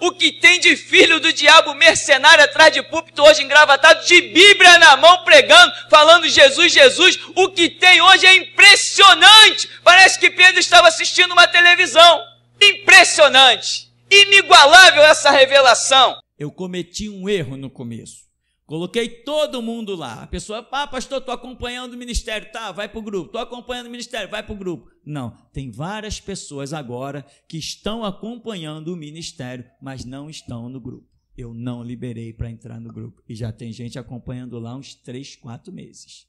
o que tem de filho do diabo mercenário atrás de púlpito hoje engravatado, de Bíblia na mão pregando, falando Jesus, Jesus, o que tem hoje é impressionante. Parece que Pedro estava assistindo uma televisão. Impressionante, inigualável essa revelação. Eu cometi um erro no começo. Coloquei todo mundo lá. A pessoa, pastor, estou acompanhando o ministério. Tá, vai para o grupo. Estou acompanhando o ministério, vai para o grupo. Não, tem várias pessoas agora que estão acompanhando o ministério, mas não estão no grupo. Eu não liberei para entrar no grupo. E já tem gente acompanhando lá uns 3, 4 meses.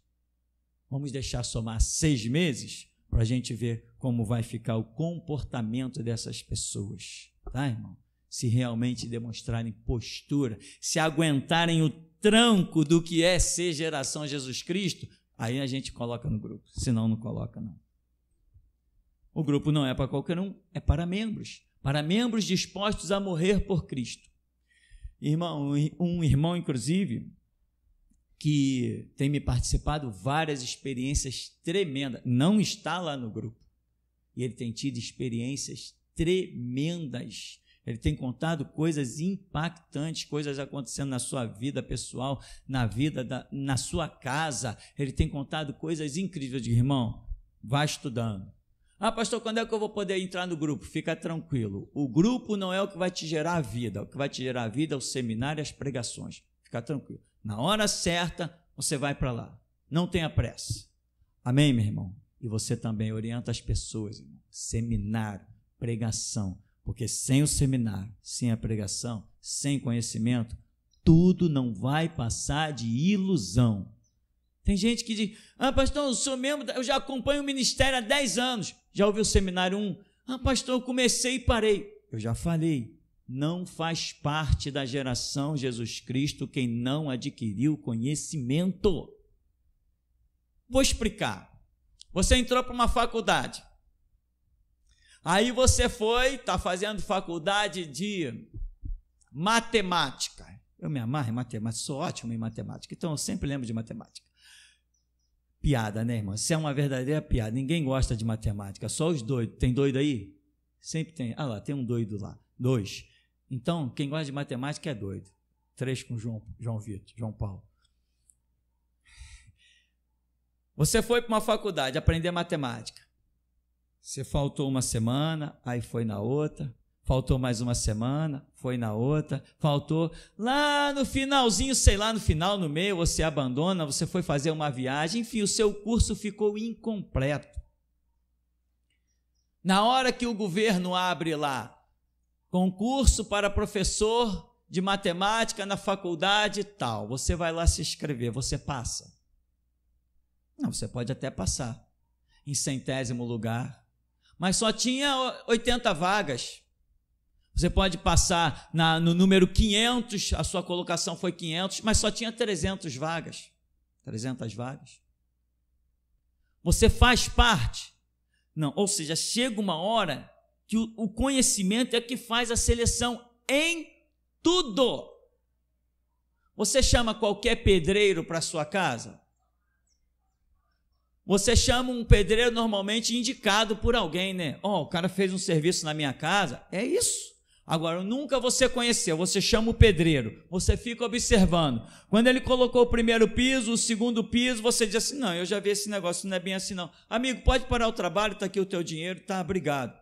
Vamos deixar somar 6 meses para a gente ver como vai ficar o comportamento dessas pessoas. Tá, irmão? Se realmente demonstrarem postura, se aguentarem o tranco do que é ser geração Jesus Cristo, aí a gente coloca no grupo, senão não coloca não. O grupo não é para qualquer um, é para membros dispostos a morrer por Cristo. Irmão, um irmão inclusive, que tem me participado várias experiências tremendas, não está lá no grupo, e ele tem tido experiências tremendas. Ele tem contado coisas impactantes, coisas acontecendo na sua vida pessoal, na sua casa. Ele tem contado coisas incríveis. De irmão, vai estudando. Pastor, quando é que eu vou poder entrar no grupo? Fica tranquilo. O grupo não é o que vai te gerar a vida. O que vai te gerar a vida é o seminário e as pregações. Fica tranquilo. Na hora certa, você vai para lá. Não tenha pressa. Amém, meu irmão? E você também orienta as pessoas, irmão. Seminário, pregação. Porque sem o seminário, sem a pregação, sem conhecimento, tudo não vai passar de ilusão. Tem gente que diz, pastor, eu sou membro, eu já acompanho o ministério há 10 anos. Já ouviu o seminário 1? Pastor, eu comecei e parei. Eu já falei, não faz parte da geração Jesus Cristo quem não adquiriu conhecimento. Vou explicar. Você entrou para uma faculdade. Aí você está fazendo faculdade de matemática. Eu me amarro em matemática, sou ótimo em matemática, então eu sempre lembro de matemática. Piada, né, irmão? Isso é uma verdadeira piada, ninguém gosta de matemática, só os doidos. Tem doido aí? Sempre tem. Lá, tem um doido lá. 2. Então, quem gosta de matemática é doido. 3 com João Vitor, João Paulo. Você foi para uma faculdade aprender matemática. Você faltou uma semana, aí foi na outra, faltou mais uma semana, foi na outra, faltou lá no finalzinho, sei lá, no final, no meio, você abandona, você foi fazer uma viagem, enfim, o seu curso ficou incompleto. Na hora que o governo abre lá, concurso para professor de matemática na faculdade e tal, você vai lá se inscrever, você passa? Não, você pode até passar em 100º lugar, mas só tinha 80 vagas. Você pode passar no número 500, a sua colocação foi 500, mas só tinha 300 vagas. 300 vagas. Você faz parte? Não, ou seja, chega uma hora que o conhecimento é que faz a seleção em tudo. Você chama qualquer pedreiro para a sua casa? Você chama um pedreiro normalmente indicado por alguém, né? O cara fez um serviço na minha casa, é isso. Agora, nunca você conheceu, você chama o pedreiro, você fica observando. Quando ele colocou o primeiro piso, o segundo piso, você diz assim, não, eu já vi esse negócio, não é bem assim não. Amigo, pode parar o trabalho, está aqui o teu dinheiro, tá, obrigado.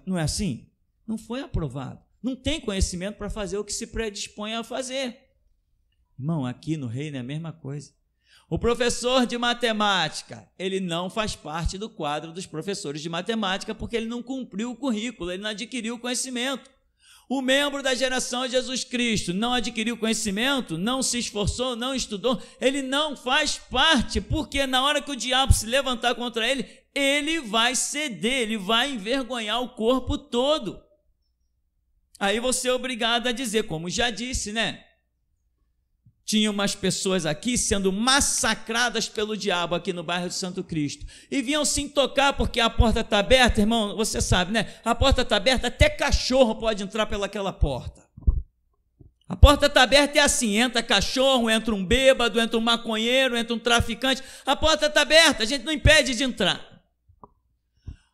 Não é assim? Não foi aprovado. Não tem conhecimento para fazer o que se predispõe a fazer. Irmão, aqui no reino é a mesma coisa. O professor de matemática, ele não faz parte do quadro dos professores de matemática porque ele não cumpriu o currículo, ele não adquiriu o conhecimento. O membro da geração de Jesus Cristo não adquiriu conhecimento, não se esforçou, não estudou, ele não faz parte, porque na hora que o diabo se levantar contra ele, ele vai ceder, ele vai envergonhar o corpo todo. Aí você é obrigado a dizer, como já disse, né? Tinha umas pessoas aqui sendo massacradas pelo diabo aqui no bairro de Santo Cristo. E vinham se tocar porque a porta está aberta, irmão, você sabe, né? A porta está aberta, até cachorro pode entrar pelaquela porta. A porta está aberta é assim, entra cachorro, entra um bêbado, entra um maconheiro, entra um traficante. A porta está aberta, a gente não impede de entrar.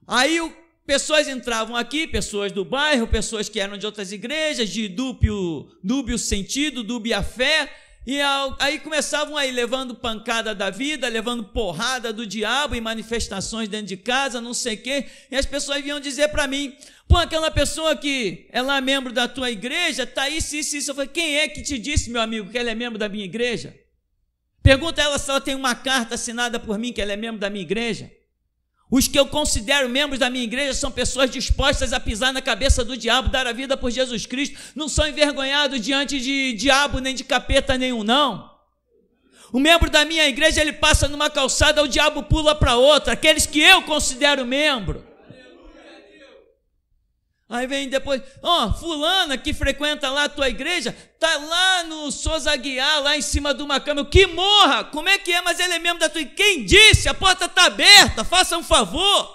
Aí pessoas entravam aqui, pessoas do bairro, pessoas que eram de outras igrejas, de dúbio sentido, dúbia fé, e aí começavam aí levando pancada da vida, levando porrada do diabo em manifestações dentro de casa, não sei o quê, e as pessoas vinham dizer para mim: pô, aquela pessoa que ela é membro da tua igreja, tá isso. Eu falei: quem é que te disse, meu amigo, que ela é membro da minha igreja? Pergunta a ela se ela tem uma carta assinada por mim que ela é membro da minha igreja. Os que eu considero membros da minha igreja são pessoas dispostas a pisar na cabeça do diabo, dar a vida por Jesus Cristo, não são envergonhados diante de diabo nem de capeta nenhum, não. O membro da minha igreja, ele passa numa calçada, o diabo pula para outra, aqueles que eu considero membro. Aí vem depois: fulana que frequenta lá a tua igreja, tá lá no Souza Aguiar, lá em cima de uma cama. Que morra! Como é que é? Mas ele é membro da tua igreja. Quem disse? A porta está aberta, faça um favor.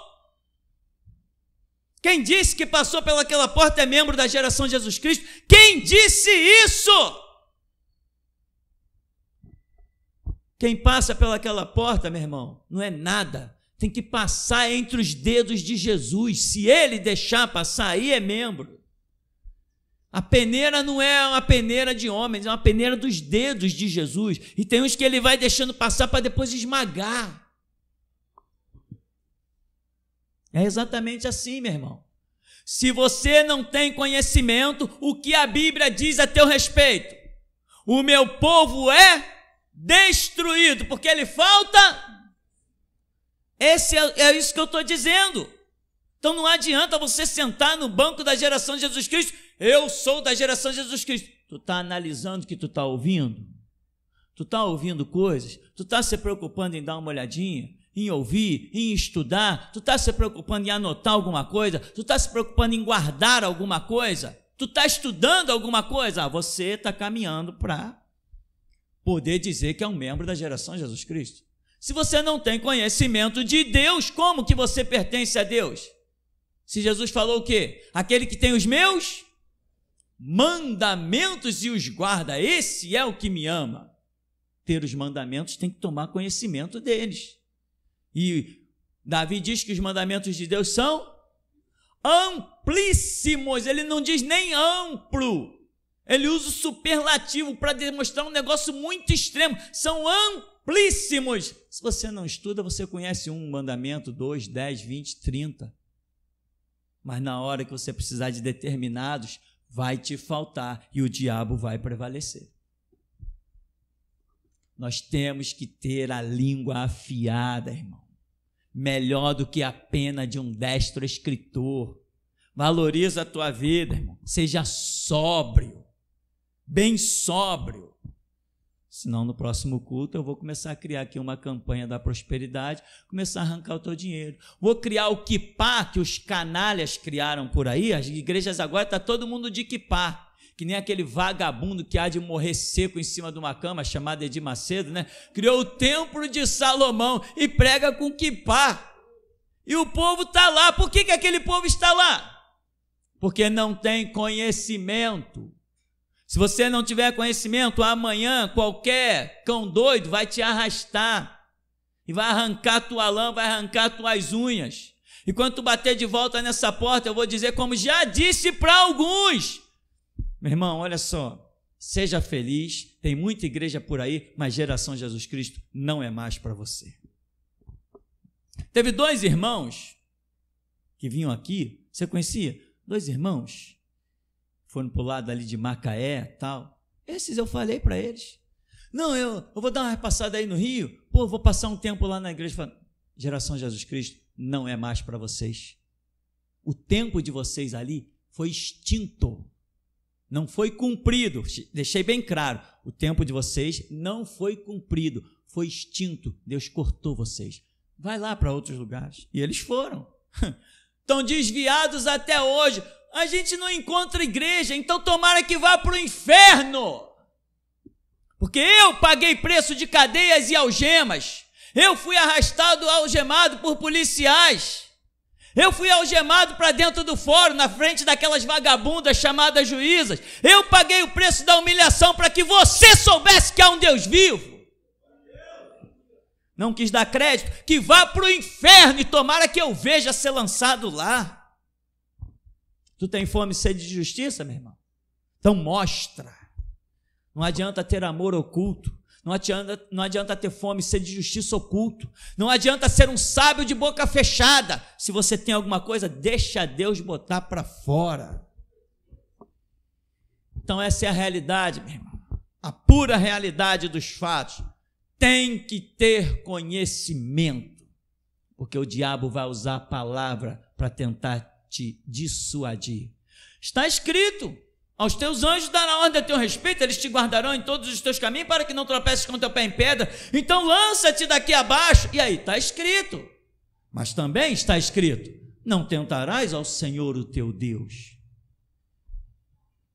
Quem disse que passou pelaquela porta é membro da geração de Jesus Cristo? Quem disse isso? Quem passa pelaquela porta, meu irmão, não é nada. Tem que passar entre os dedos de Jesus. Se ele deixar passar, aí é membro. A peneira não é uma peneira de homens, é uma peneira dos dedos de Jesus. E tem uns que ele vai deixando passar para depois esmagar. É exatamente assim, meu irmão. Se você não tem conhecimento, o que a Bíblia diz a teu respeito? O meu povo é destruído, porque ele falta... É isso que eu estou dizendo. Então não adianta você sentar no banco da geração de Jesus Cristo. Eu sou da geração de Jesus Cristo. Tu está analisando o que tu está ouvindo? Tu está ouvindo coisas? Tu está se preocupando em dar uma olhadinha? Em ouvir? Em estudar? Tu está se preocupando em anotar alguma coisa? Tu está se preocupando em guardar alguma coisa? Tu está estudando alguma coisa? Você está caminhando para poder dizer que é um membro da geração de Jesus Cristo. Se você não tem conhecimento de Deus, como que você pertence a Deus? Se Jesus falou o quê? Aquele que tem os meus mandamentos e os guarda, esse é o que me ama. Ter os mandamentos tem que tomar conhecimento deles. E Davi diz que os mandamentos de Deus são amplíssimos, ele não diz nem amplo, ele usa o superlativo para demonstrar um negócio muito extremo, são amplíssimos. Se você não estuda, você conhece um mandamento, 2, 10, 20, 30, mas na hora que você precisar de determinados, vai te faltar e o diabo vai prevalecer. Nós temos que ter a língua afiada, irmão, melhor do que a pena de um destro escritor. Valoriza a tua vida, irmão, seja sóbrio, bem sóbrio. Senão no próximo culto eu vou começar a criar aqui uma campanha da prosperidade, começar a arrancar o teu dinheiro. Vou criar o quipá que os canalhas criaram por aí. As igrejas agora está todo mundo de quipá, que nem aquele vagabundo que há de morrer seco em cima de uma cama, chamado Edir Macedo, né? Criou o templo de Salomão e prega com quipá. E o povo está lá. Por que aquele povo está lá? Porque não tem conhecimento. Se você não tiver conhecimento, amanhã qualquer cão doido vai te arrastar e vai arrancar tua lã, vai arrancar tuas unhas. E quando tu bater de volta nessa porta, eu vou dizer como já disse para alguns: meu irmão, olha só, seja feliz, tem muita igreja por aí, mas geração Jesus Cristo não é mais para você. Teve 2 irmãos que vinham aqui, você conhecia? 2 irmãos, foram para o lado ali de Macaé, tal. Esses eu falei para eles: não, eu vou dar uma passada aí no Rio, pô, vou passar um tempo lá na igreja. Falei: geração Jesus Cristo não é mais para vocês. O tempo de vocês ali foi extinto, não foi cumprido. Deixei bem claro, o tempo de vocês não foi cumprido, foi extinto. Deus cortou vocês. Vai lá para outros lugares. E eles foram. Estão desviados até hoje. A gente não encontra igreja, então tomara que vá para o inferno. Porque eu paguei preço de cadeias e algemas. Eu fui arrastado, algemado por policiais. Eu fui algemado para dentro do fórum, na frente daquelas vagabundas chamadas juízas. Eu paguei o preço da humilhação para que você soubesse que há um Deus vivo. Não quis dar crédito, que vá para o inferno e tomara que eu veja ser lançado lá. Tu tem fome e sede de justiça, meu irmão? Então mostra. Não adianta ter amor oculto. Não adianta ter fome e sede de justiça oculto. Não adianta ser um sábio de boca fechada. Se você tem alguma coisa, deixa Deus botar para fora. Então essa é a realidade, meu irmão. A pura realidade dos fatos. Tem que ter conhecimento. Porque o diabo vai usar a palavra para tentar te dissuadir. Está escrito: aos teus anjos dará ordem a teu respeito, eles te guardarão em todos os teus caminhos para que não tropeces com teu pé em pedra. Então lança-te daqui abaixo. E aí está escrito. Mas também está escrito: não tentarás ao Senhor o teu Deus.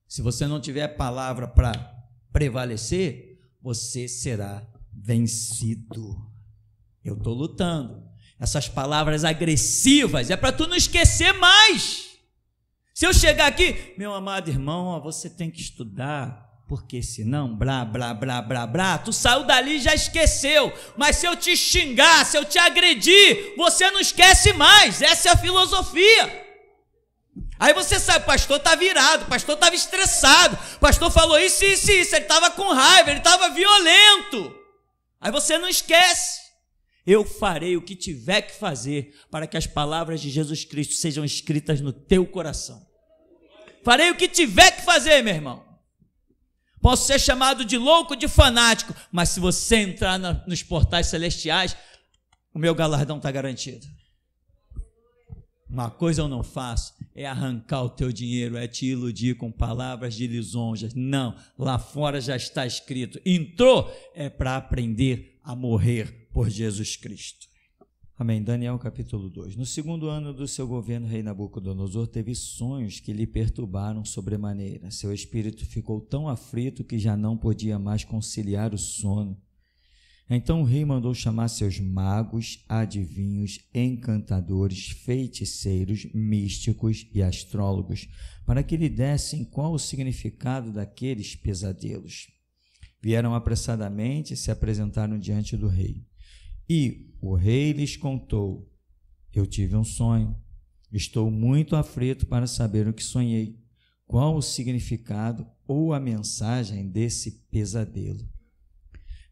Se você não tiver palavra para prevalecer, você será vencido. Eu estou lutando. Essas palavras agressivas é para tu não esquecer mais. Se eu chegar aqui, meu amado irmão, você tem que estudar, porque senão, tu saiu dali e já esqueceu. Mas se eu te xingar, se eu te agredir, você não esquece mais. Essa é a filosofia. Aí você sabe, o pastor está virado, o pastor estava estressado, o pastor falou isso, ele estava com raiva, ele estava violento. Aí você não esquece. Eu farei o que tiver que fazer para que as palavras de Jesus Cristo sejam escritas no teu coração. Farei o que tiver que fazer, meu irmão. Posso ser chamado de louco, de fanático, mas se você entrar nos portais celestiais, o meu galardão está garantido. Uma coisa eu não faço, é arrancar o teu dinheiro, é te iludir com palavras de lisonjas. Não, lá fora já está escrito. Entrou, é para aprender a morrer por Jesus Cristo. Amém. Daniel capítulo 2. No segundo ano do seu governo, rei Nabucodonosor teve sonhos que lhe perturbaram sobremaneira. Seu espírito ficou tão aflito que já não podia mais conciliar o sono. Então o rei mandou chamar seus magos, adivinhos, encantadores, feiticeiros, místicos e astrólogos, para que lhe dessem qual o significado daqueles pesadelos. Vieram apressadamente e se apresentaram diante do rei. E o rei lhes contou: eu tive um sonho, estou muito aflito para saber o que sonhei, qual o significado ou a mensagem desse pesadelo.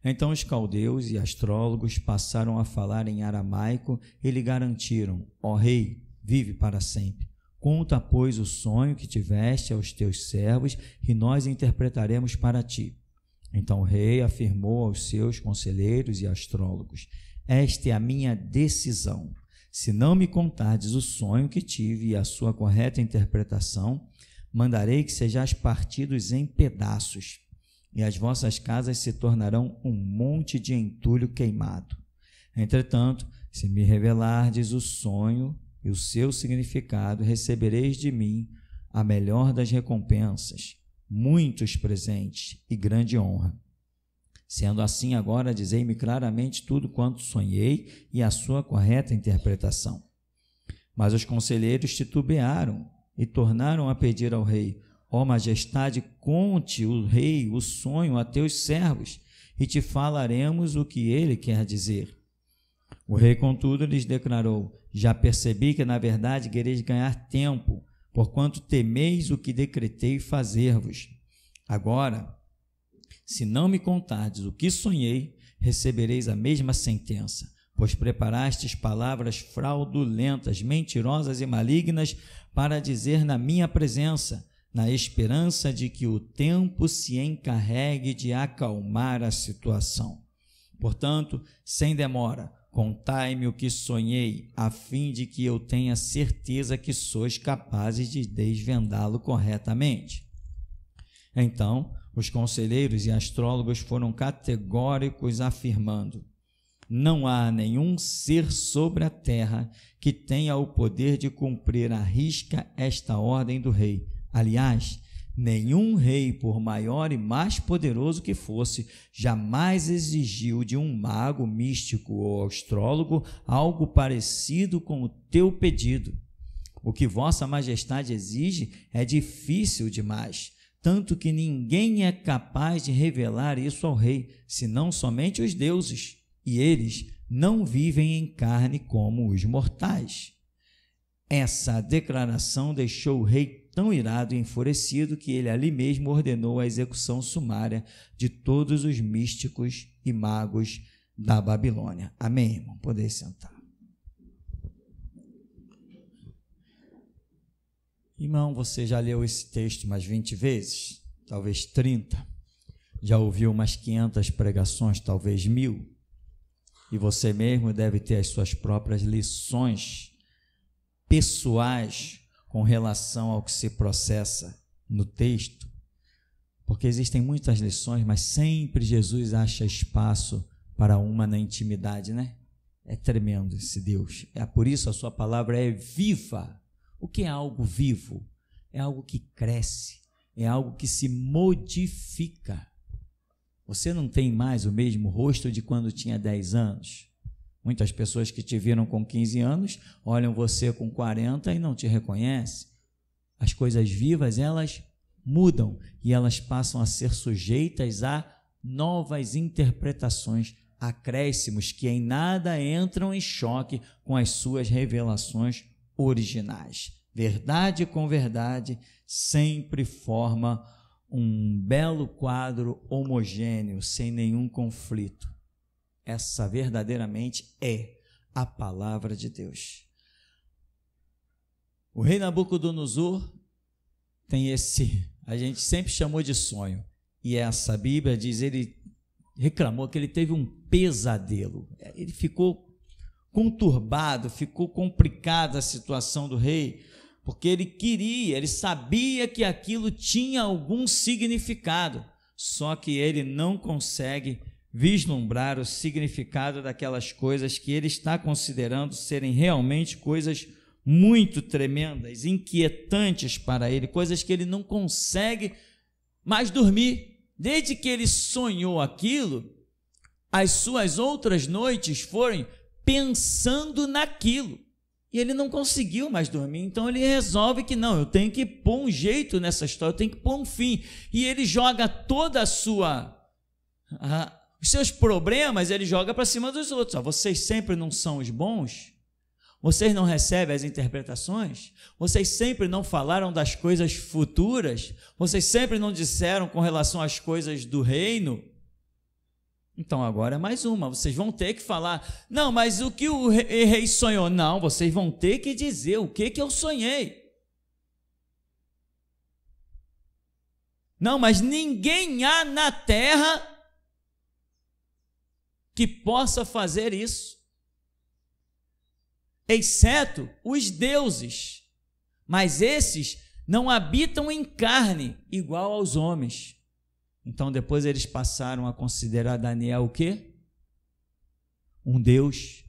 Então os caldeus e astrólogos passaram a falar em aramaico e lhe garantiram: ó rei, vive para sempre. Conta, pois, o sonho que tiveste aos teus servos e nós interpretaremos para ti. Então o rei afirmou aos seus conselheiros e astrólogos: esta é a minha decisão. Se não me contardes o sonho que tive e a sua correta interpretação, mandarei que sejais partidos em pedaços, e as vossas casas se tornarão um monte de entulho queimado. Entretanto, se me revelardes o sonho e o seu significado, recebereis de mim a melhor das recompensas, muitos presentes e grande honra. Sendo assim, agora dizei-me claramente tudo quanto sonhei e a sua correta interpretação. Mas os conselheiros titubearam e tornaram a pedir ao rei: ó majestade, conte o rei o sonho a teus servos, e te falaremos o que ele quer dizer. O rei, contudo, lhes declarou: já percebi que, na verdade, quereis ganhar tempo, porquanto temeis o que decretei fazer-vos. Agora, se não me contardes o que sonhei, recebereis a mesma sentença, pois preparastes palavras fraudulentas, mentirosas e malignas para dizer na minha presença, na esperança de que o tempo se encarregue de acalmar a situação. Portanto, sem demora, contai-me o que sonhei, a fim de que eu tenha certeza que sois capazes de desvendá-lo corretamente. Então, os conselheiros e astrólogos foram categóricos, afirmando: não há nenhum ser sobre a terra que tenha o poder de cumprir à risca esta ordem do rei. Aliás, nenhum rei, por maior e mais poderoso que fosse, jamais exigiu de um mago, místico ou astrólogo algo parecido com o teu pedido. O que vossa majestade exige é difícil demais, tanto que ninguém é capaz de revelar isso ao rei, senão somente os deuses, e eles não vivem em carne como os mortais. Essa declaração deixou o rei tão irado e enfurecido que ele ali mesmo ordenou a execução sumária de todos os místicos e magos da Babilônia. Amém, irmão? Poder sentar. Irmão, você já leu esse texto umas 20 vezes? Talvez 30. Já ouviu umas 500 pregações, talvez 1000. E você mesmo deve ter as suas próprias lições pessoais com relação ao que se processa no texto, porque existem muitas lições, mas sempre Jesus acha espaço para uma na intimidade, né? É tremendo esse Deus. Por isso a sua palavra é viva. O que é algo vivo? É algo que cresce, é algo que se modifica. Você não tem mais o mesmo rosto de quando tinha 10 anos. Muitas pessoas que te viram com 15 anos, olham você com 40 e não te reconhecem. As coisas vivas, elas mudam e elas passam a ser sujeitas a novas interpretações, acréscimos que em nada entram em choque com as suas revelações originais. Verdade com verdade sempre forma um belo quadro homogêneo, sem nenhum conflito. Essa verdadeiramente é a palavra de Deus. O rei Nabucodonosor tem a gente sempre chamou de sonho, e essa Bíblia diz, ele reclamou que ele teve um pesadelo, ele ficou conturbado, ficou complicada a situação do rei, porque ele sabia que aquilo tinha algum significado, só que ele não consegue vislumbrar o significado daquelas coisas que ele está considerando serem realmente coisas muito tremendas, inquietantes para ele, coisas que ele não consegue mais dormir. Desde que ele sonhou aquilo, as suas outras noites foram pensando naquilo, e ele não conseguiu mais dormir. Então ele resolve que não, eu tenho que pôr um jeito nessa história, eu tenho que pôr um fim, e ele joga toda os seus problemas, ele joga para cima dos outros. Vocês sempre não são os bons? Vocês não recebem as interpretações? Vocês sempre não falaram das coisas futuras? Vocês sempre não disseram com relação às coisas do reino? Então agora é mais uma, vocês vão ter que falar, não, mas o que o rei sonhou? Não, vocês vão ter que dizer o que eu sonhei. Não, mas ninguém há na terra que possa fazer isso, exceto os deuses, mas esses não habitam em carne igual aos homens. Então depois eles passaram a considerar Daniel o quê? Um deus,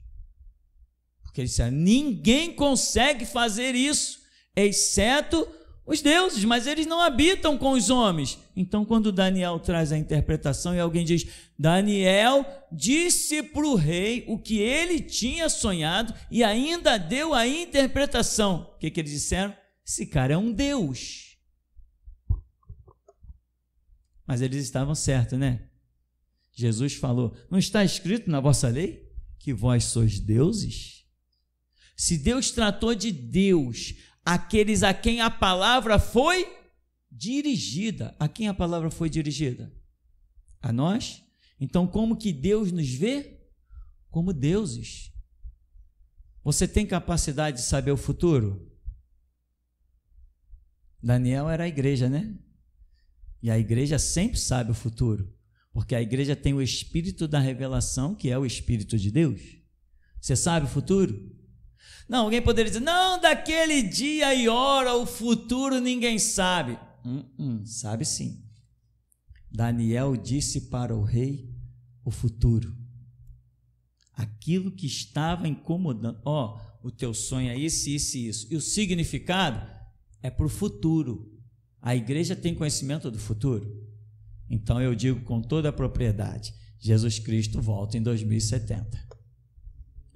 porque eles disseram, ninguém consegue fazer isso, exceto os deuses, mas eles não habitam com os homens. Então quando Daniel traz a interpretação e alguém diz, Daniel disse para o rei o que ele tinha sonhado e ainda deu a interpretação. O que eles disseram? Esse cara é um deus. Mas eles estavam certos, né? Jesus falou, não está escrito na vossa lei que vós sois deuses? Se Deus tratou de Deus aqueles a quem a palavra foi dirigida. A quem a palavra foi dirigida? A nós? Então, como que Deus nos vê? Como deuses. Você tem capacidade de saber o futuro? Daniel era a igreja, né? E a igreja sempre sabe o futuro, porque a igreja tem o espírito da revelação, que é o espírito de Deus. Você sabe o futuro? Não, alguém poderia dizer, não, daquele dia e hora, o futuro ninguém sabe. Sabe sim. Daniel disse para o rei o futuro. Aquilo que estava incomodando. O teu sonho é isso, isso e isso. E o significado é para o futuro. A igreja tem conhecimento do futuro. Então eu digo com toda a propriedade, Jesus Cristo volta em 2070.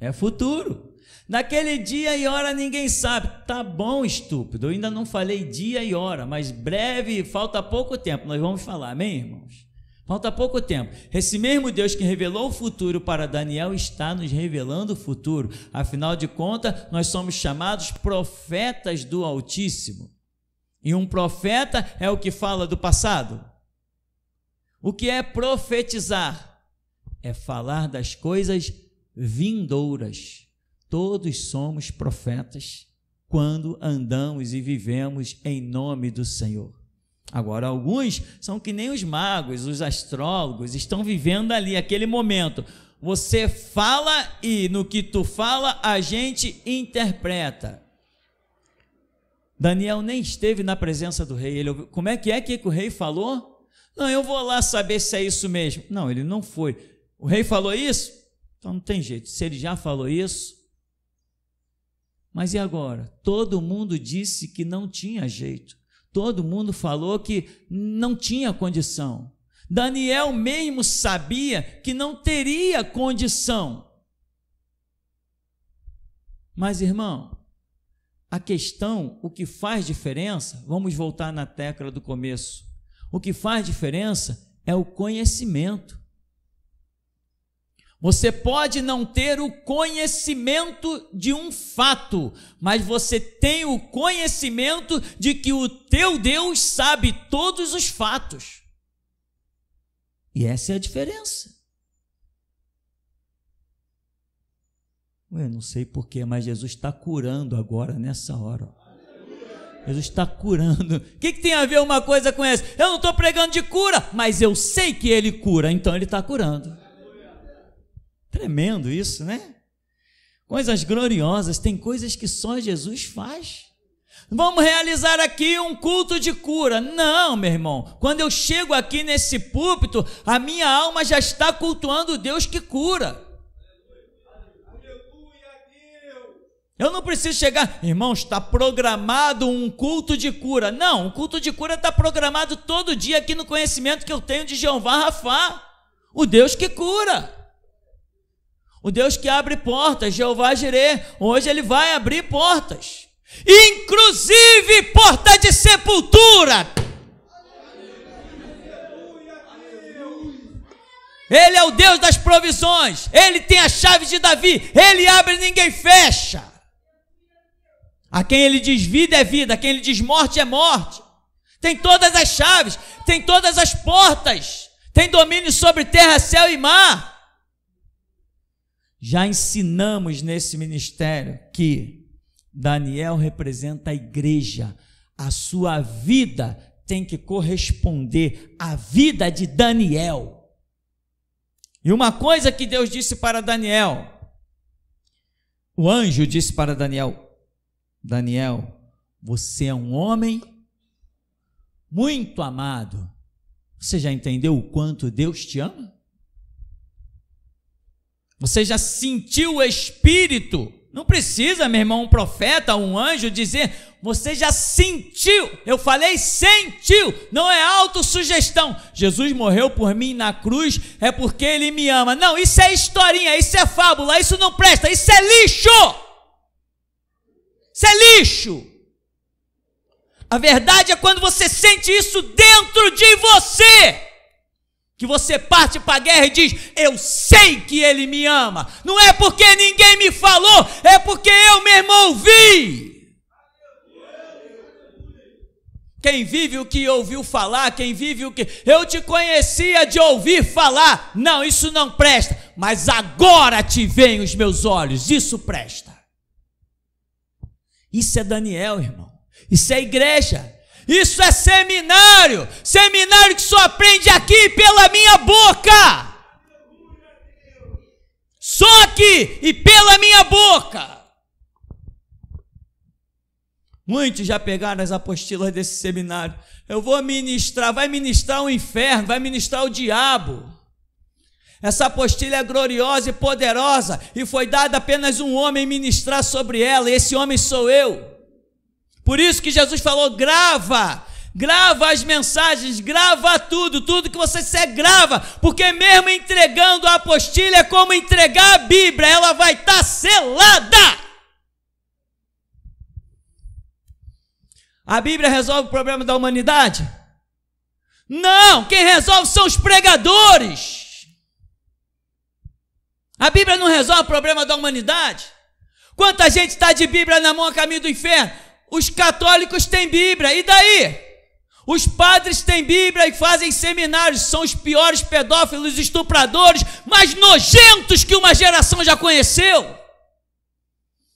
É futuro. Naquele dia e hora ninguém sabe. Tá bom, estúpido, eu ainda não falei dia e hora, mas breve, falta pouco tempo, nós vamos falar, amém, irmãos? Falta pouco tempo. Esse mesmo Deus que revelou o futuro para Daniel está nos revelando o futuro. Afinal de contas, nós somos chamados profetas do Altíssimo. E um profeta é o que fala do passado. O que é profetizar? É falar das coisas vindouras. Todos somos profetas quando andamos e vivemos em nome do Senhor. Agora, alguns são que nem os magos, os astrólogos, estão vivendo ali aquele momento. Você fala e no que tu fala a gente interpreta. Daniel nem esteve na presença do rei. Ele ouviu, como é que o rei falou? Não, eu vou lá saber se é isso mesmo. Não, ele não foi. O rei falou isso? Então não tem jeito. Se ele já falou isso. Mas e agora? Todo mundo disse que não tinha jeito. Todo mundo falou que não tinha condição. Daniel mesmo sabia que não teria condição. Mas, irmão, a questão, o que faz diferença, vamos voltar na tecla do começo, o que faz diferença é o conhecimento. Você pode não ter o conhecimento de um fato, mas você tem o conhecimento de que o teu Deus sabe todos os fatos. E essa é a diferença. Eu não sei porquê, mas Jesus está curando agora, nessa hora. Jesus está curando. O que tem a ver uma coisa com essa? Eu não estou pregando de cura, mas eu sei que Ele cura, então Ele está curando. Tremendo isso, né? Coisas gloriosas, tem coisas que só Jesus faz. Vamos realizar aqui um culto de cura. Não, meu irmão, quando eu chego aqui nesse púlpito, a minha alma já está cultuando o Deus que cura. Eu não preciso chegar, irmão, está programado um culto de cura. Não, o culto de cura está programado todo dia aqui no conhecimento que eu tenho de Jeová Rafá, o Deus que cura. O Deus que abre portas, Jeová Jirê, hoje Ele vai abrir portas, inclusive porta de sepultura. Ele é o Deus das provisões, Ele tem a chave de Davi, Ele abre e ninguém fecha. A quem Ele diz vida é vida, a quem Ele diz morte é morte. Tem todas as chaves, tem todas as portas, tem domínio sobre terra, céu e mar. Já ensinamos nesse ministério que Daniel representa a igreja, a sua vida tem que corresponder à vida de Daniel. E uma coisa que Deus disse para Daniel, o anjo disse para Daniel, Daniel, você é um homem muito amado. Você já entendeu o quanto Deus te ama? Você já sentiu o Espírito? Não precisa, meu irmão, um profeta, um anjo dizer, você já sentiu. Eu falei sentiu, não é autossugestão. Jesus morreu por mim na cruz, é porque Ele me ama. Não, isso é historinha, isso é fábula, isso não presta, isso é lixo. Isso é lixo. A verdade é quando você sente isso dentro de você, que você parte para a guerra e diz, eu sei que Ele me ama, não é porque ninguém me falou, é porque eu mesmo ouvi. Quem vive o que ouviu falar, quem vive o que... Eu te conhecia de ouvir falar, não, isso não presta, mas agora te veem os meus olhos, isso presta. Isso é Daniel, irmão, isso é igreja. Isso é seminário, seminário que só aprende aqui pela minha boca, só aqui e pela minha boca. Muitos já pegaram as apostilas desse seminário, eu vou ministrar, vai ministrar o inferno, vai ministrar o diabo. Essa apostila é gloriosa e poderosa, e foi dada apenas um homem ministrar sobre ela, e esse homem sou eu. Por isso que Jesus falou, grava as mensagens, grava tudo que você segue, grava, porque mesmo entregando a apostila é como entregar a Bíblia, ela vai estar selada. A Bíblia resolve o problema da humanidade? Não, quem resolve são os pregadores. A Bíblia não resolve o problema da humanidade. Quanta gente está de Bíblia na mão a caminho do inferno? os católicos têm Bíblia, e daí? Os padres têm Bíblia e fazem seminários, são os piores pedófilos, estupradores, mais nojentos que uma geração já conheceu.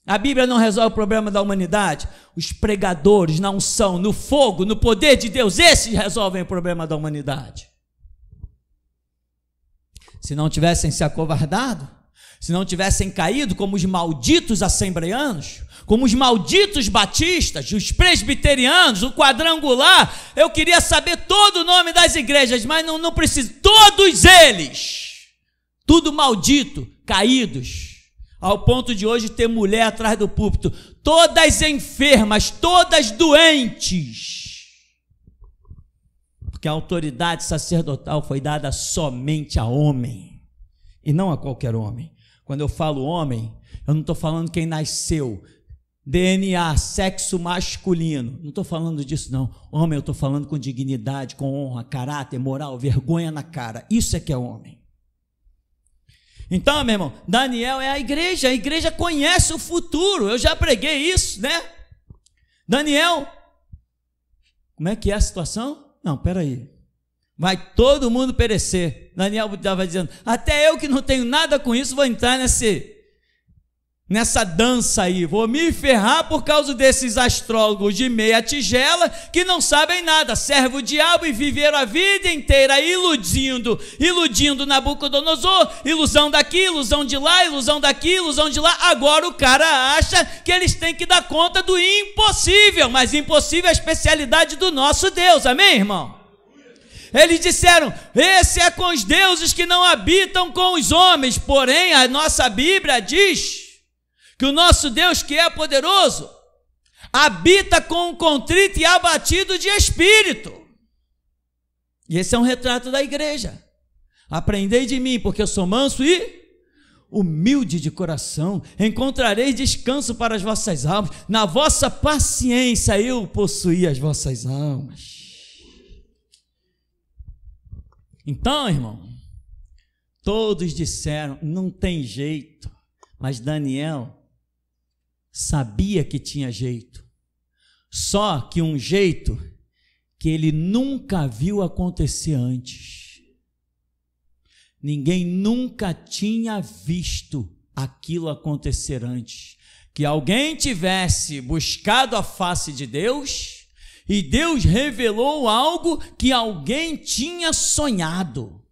A Bíblia não resolve o problema da humanidade. Os pregadores na unção, no fogo, no poder de Deus, esses resolvem o problema da humanidade. Se não tivessem se acovardado, se não tivessem caído como os malditos assembleanos, como os malditos batistas, os presbiterianos, o quadrangular, eu queria saber todo o nome das igrejas, mas não preciso, todos eles, tudo maldito, caídos, ao ponto de hoje ter mulher atrás do púlpito, todas enfermas, todas doentes, porque a autoridade sacerdotal foi dada somente a homem, e não a qualquer homem. Quando eu falo homem, eu não estou falando quem nasceu, DNA, sexo masculino, não estou falando disso não. Homem, eu estou falando com dignidade, com honra, caráter, moral, vergonha na cara, isso é que é homem. Então, meu irmão, Daniel é a igreja conhece o futuro, eu já preguei isso, né? Daniel, como é que é a situação? Não, peraí, vai todo mundo perecer. Daniel estava dizendo, até eu que não tenho nada com isso, vou entrar nessa dança aí, vou me ferrar por causa desses astrólogos de meia tigela que não sabem nada, servem o diabo e viveram a vida inteira iludindo Nabucodonosor, ilusão daqui, ilusão de lá, ilusão daqui, ilusão de lá. Agora o cara acha que eles têm que dar conta do impossível, mas impossível é a especialidade do nosso Deus, amém, irmão? Eles disseram, esse é com os deuses que não habitam com os homens, porém a nossa Bíblia diz que o nosso Deus, que é poderoso, habita com um contrito e abatido de espírito. E esse é um retrato da igreja. Aprendei de mim, porque eu sou manso e humilde de coração, encontrareis descanso para as vossas almas, na vossa paciência eu possuí as vossas almas. Então, irmão, todos disseram, não tem jeito, mas Daniel sabia que tinha jeito, só que um jeito que ele nunca viu acontecer antes. Ninguém nunca tinha visto aquilo acontecer antes, que alguém tivesse buscado a face de Deus e Deus revelou algo que alguém tinha sonhado.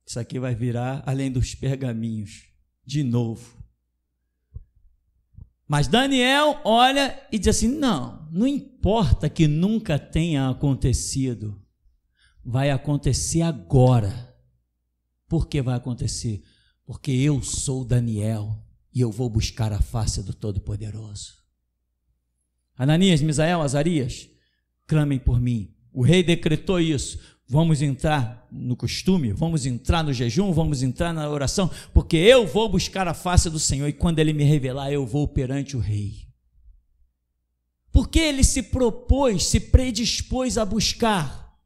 Isso aqui vai virar além dos pergaminhos de novo. Mas Daniel olha e diz assim, não importa que nunca tenha acontecido, vai acontecer agora. Por que vai acontecer? Porque eu sou Daniel e eu vou buscar a face do Todo-Poderoso. Ananias, Misael, Azarias, clamem por mim. O rei decretou isso. Vamos entrar no costume, vamos entrar no jejum, vamos entrar na oração, porque eu vou buscar a face do Senhor e quando Ele me revelar, eu vou perante o rei. Porque ele se propôs, se predispôs a buscar.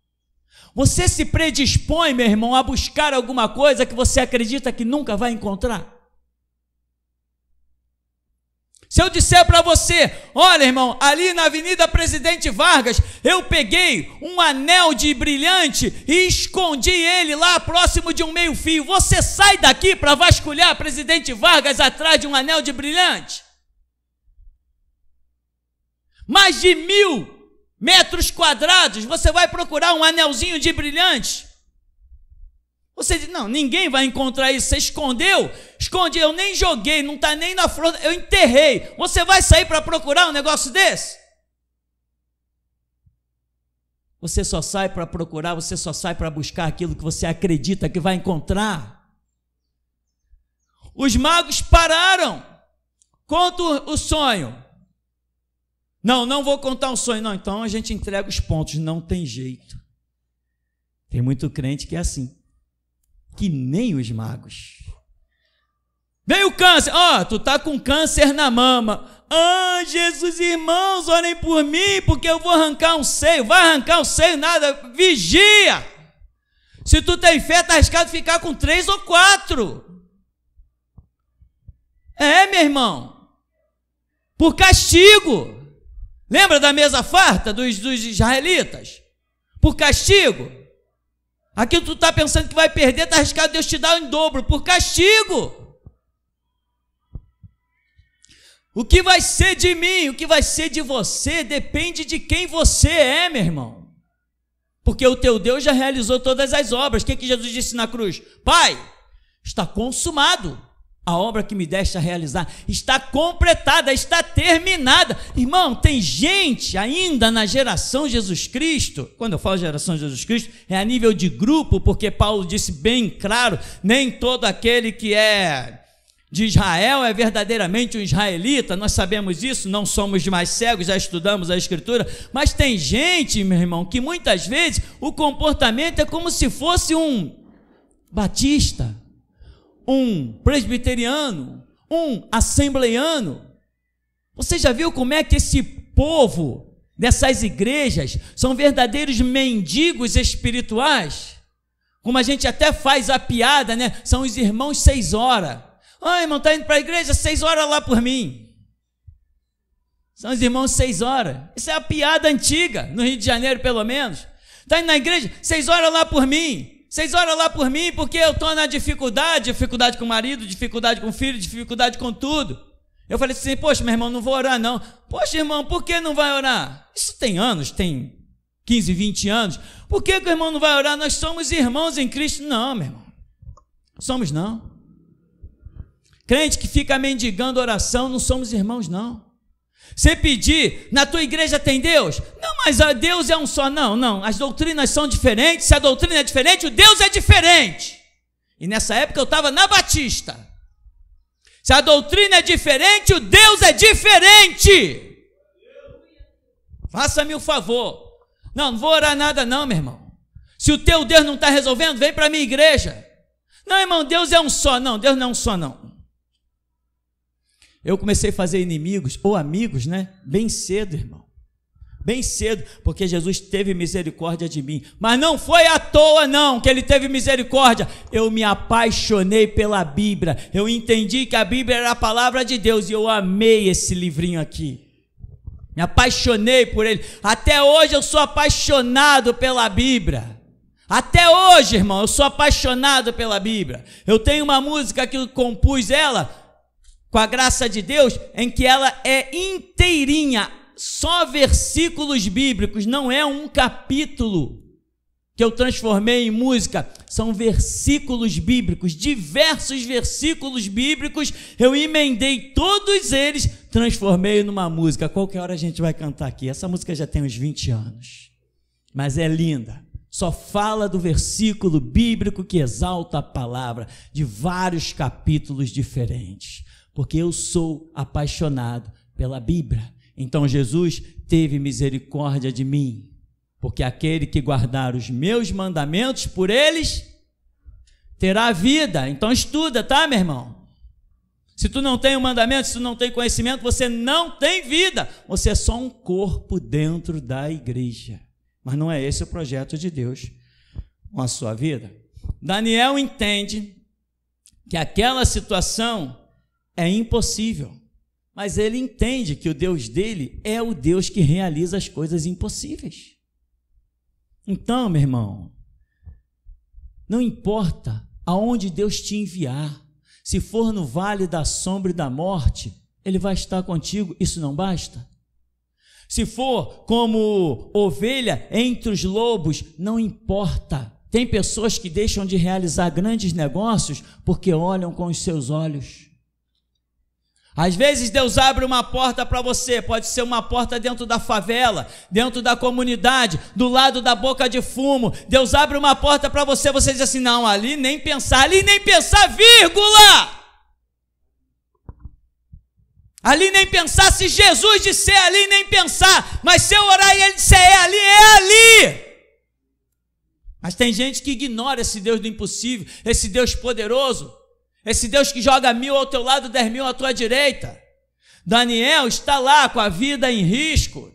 Você se predispõe, meu irmão, a buscar alguma coisa que você acredita que nunca vai encontrar? Se eu disser para você, olha, irmão, ali na Avenida Presidente Vargas, eu peguei um anel de brilhante e escondi ele lá próximo de um meio-fio. Você sai daqui para vasculhar a Presidente Vargas atrás de um anel de brilhante? Mais de 1.000 metros quadrados, você vai procurar um anelzinho de brilhante? Você diz, não, ninguém vai encontrar isso. Você escondeu? Escondi, eu nem joguei, não está nem na flor, eu enterrei. Você vai sair para procurar um negócio desse? Você só sai para procurar, você só sai para buscar aquilo que você acredita que vai encontrar. Os magos pararam. Conta o sonho. Não vou contar um sonho. Não, então a gente entrega os pontos. Não tem jeito. Tem muito crente que é assim. Que nem os magos. Veio o câncer, tu tá com câncer na mama. Jesus, irmãos, orem por mim, porque eu vou arrancar um seio. Vai arrancar um seio, nada, vigia. Se tu tem fé, tá arriscado ficar com 3 ou 4. Meu irmão. por castigo. Lembra da mesa farta dos israelitas? Por castigo. Aquilo que tu está pensando que vai perder, está arriscado Deus te dar em dobro, por castigo. O que vai ser de mim, o que vai ser de você, depende de quem você é, meu irmão. Porque o teu Deus já realizou todas as obras. O que Jesus disse na cruz? Pai, está consumado. A obra que me deste a realizar está completada, está terminada. Irmão, tem gente ainda na geração Jesus Cristo. Quando eu falo geração Jesus Cristo, é a nível de grupo, porque Paulo disse bem claro, nem todo aquele que é de Israel é verdadeiramente um israelita. Nós sabemos isso, não somos mais cegos, já estudamos a Escritura. Mas tem gente, meu irmão, que muitas vezes o comportamento é como se fosse um batista, um presbiteriano, um assembleiano. Você já viu como é que esse povo dessas igrejas são verdadeiros mendigos espirituais? Como a gente até faz a piada, né? São os irmãos 6 horas. Irmão, está indo para a igreja, 6 horas lá por mim. São os irmãos 6 horas. Isso é a piada antiga, no Rio de Janeiro pelo menos. Está indo na igreja, 6 horas lá por mim. 6 horas lá por mim, porque eu estou na dificuldade com o marido, dificuldade com o filho, dificuldade com tudo. Eu falei assim, poxa, meu irmão, não vou orar não. Poxa, irmão, por que não vai orar? Isso tem anos, tem 15, 20 anos. Por que o irmão não vai orar? Nós somos irmãos em Cristo. Não, meu irmão, somos não. Crente que fica mendigando oração, não somos irmãos não. Você pedir, na tua igreja tem Deus? Não, mas Deus é um só. Não, as doutrinas são diferentes. Se a doutrina é diferente, o Deus é diferente. E nessa época eu estava na Batista. Se a doutrina é diferente, o Deus é diferente. Faça-me o favor. Não vou orar nada não, meu irmão. Se o teu Deus não está resolvendo, vem para a minha igreja. Não, irmão, Deus é um só. Não, Deus não é um só não. Eu comecei a fazer inimigos, ou amigos, né? Bem cedo, irmão. Bem cedo, porque Jesus teve misericórdia de mim. Mas não foi à toa, não, que Ele teve misericórdia. Eu me apaixonei pela Bíblia. Eu entendi que a Bíblia era a palavra de Deus e eu amei esse livrinho aqui. Me apaixonei por ele. Até hoje eu sou apaixonado pela Bíblia. Até hoje, irmão, eu sou apaixonado pela Bíblia. Eu tenho uma música que eu compus ela, com a graça de Deus, em que ela é inteirinha, só versículos bíblicos, não é um capítulo que eu transformei em música, são versículos bíblicos, diversos versículos bíblicos, eu emendei todos eles, transformei numa música. Qualquer hora a gente vai cantar aqui, essa música já tem uns 20 anos, mas é linda, só fala do versículo bíblico que exalta a palavra, de vários capítulos diferentes, porque eu sou apaixonado pela Bíblia. Então Jesus teve misericórdia de mim, porque aquele que guardar os meus mandamentos, por eles terá vida. Então estuda, tá, meu irmão? Se tu não tem o mandamento, se tu não tem conhecimento, você não tem vida. Você é só um corpo dentro da igreja. Mas não é esse o projeto de Deus com a sua vida. Daniel entende que aquela situação é impossível, mas ele entende que o Deus dele é o Deus que realiza as coisas impossíveis. Então, meu irmão, não importa aonde Deus te enviar, se for no vale da sombra e da morte, Ele vai estar contigo, isso não basta? Se for como ovelha entre os lobos, não importa. Tem pessoas que deixam de realizar grandes negócios porque olham com os seus olhos. Às vezes Deus abre uma porta para você, pode ser uma porta dentro da favela, dentro da comunidade, do lado da boca de fumo. Deus abre uma porta para você, você diz assim, não, ali nem pensar, vírgula! Ali nem pensar, se Jesus disser ali nem pensar, mas se eu orar e Ele disser é ali. Mas tem gente que ignora esse Deus do impossível, esse Deus poderoso, esse Deus que joga 1000 ao teu lado, 10.000 à tua direita. Daniel está lá com a vida em risco,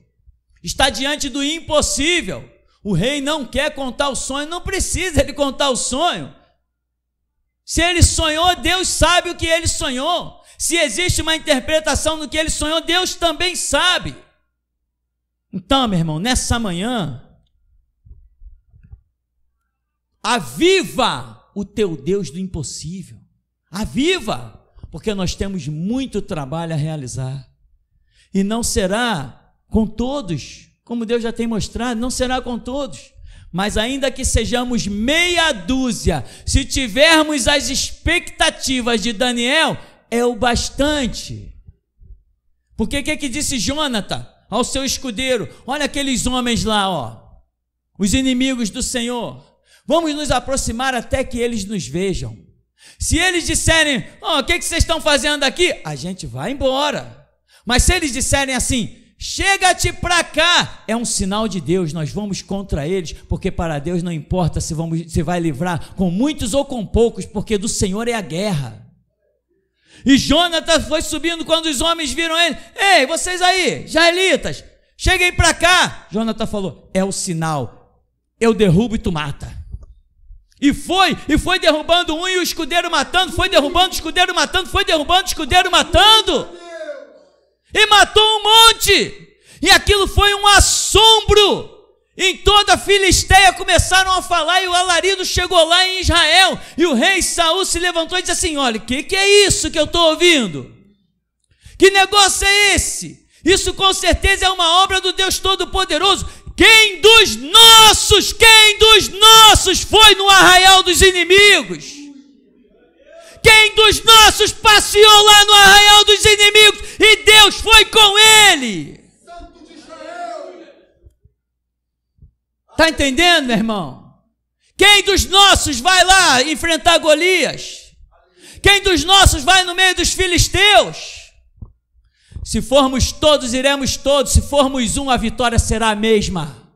está diante do impossível. O rei não quer contar o sonho, não precisa ele contar o sonho. Se ele sonhou, Deus sabe o que ele sonhou. Se existe uma interpretação do que ele sonhou, Deus também sabe. Então, meu irmão, nessa manhã, aviva o teu Deus do impossível. Aviva, porque nós temos muito trabalho a realizar. E não será com todos, como Deus já tem mostrado, não será com todos. Mas ainda que sejamos meia dúzia, se tivermos as expectativas de Daniel, é o bastante. Porque o que disse Jonathan ao seu escudeiro? Olha aqueles homens lá, ó, os inimigos do Senhor. Vamos nos aproximar até que eles nos vejam. Se eles disserem, o que vocês estão fazendo aqui? A gente vai embora. Mas se eles disserem assim, chega-te para cá, é um sinal de Deus, nós vamos contra eles, porque para Deus não importa se vai livrar com muitos ou com poucos, porque do Senhor é a guerra. E Jonathan foi subindo quando os homens viram ele. Ei, vocês aí, israelitas, cheguem para cá. Jonathan falou, é o sinal, eu derrubo e tu mata. E foi derrubando um e o escudeiro matando, foi derrubando o escudeiro matando, foi derrubando o escudeiro matando. E matou um monte, e aquilo foi um assombro. Em toda a Filisteia começaram a falar, e o alarido chegou lá em Israel, e o rei Saul se levantou e disse assim, olha, o que é isso que eu estou ouvindo? Que negócio é esse? Isso com certeza é uma obra do Deus Todo-Poderoso. Quem dos nossos foi no arraial dos inimigos? Quem dos nossos passeou lá no arraial dos inimigos e Deus foi com ele? Santo de Israel. Está entendendo, meu irmão? Quem dos nossos vai lá enfrentar Golias? Quem dos nossos vai no meio dos filisteus? Se formos todos, iremos todos. Se formos um, a vitória será a mesma.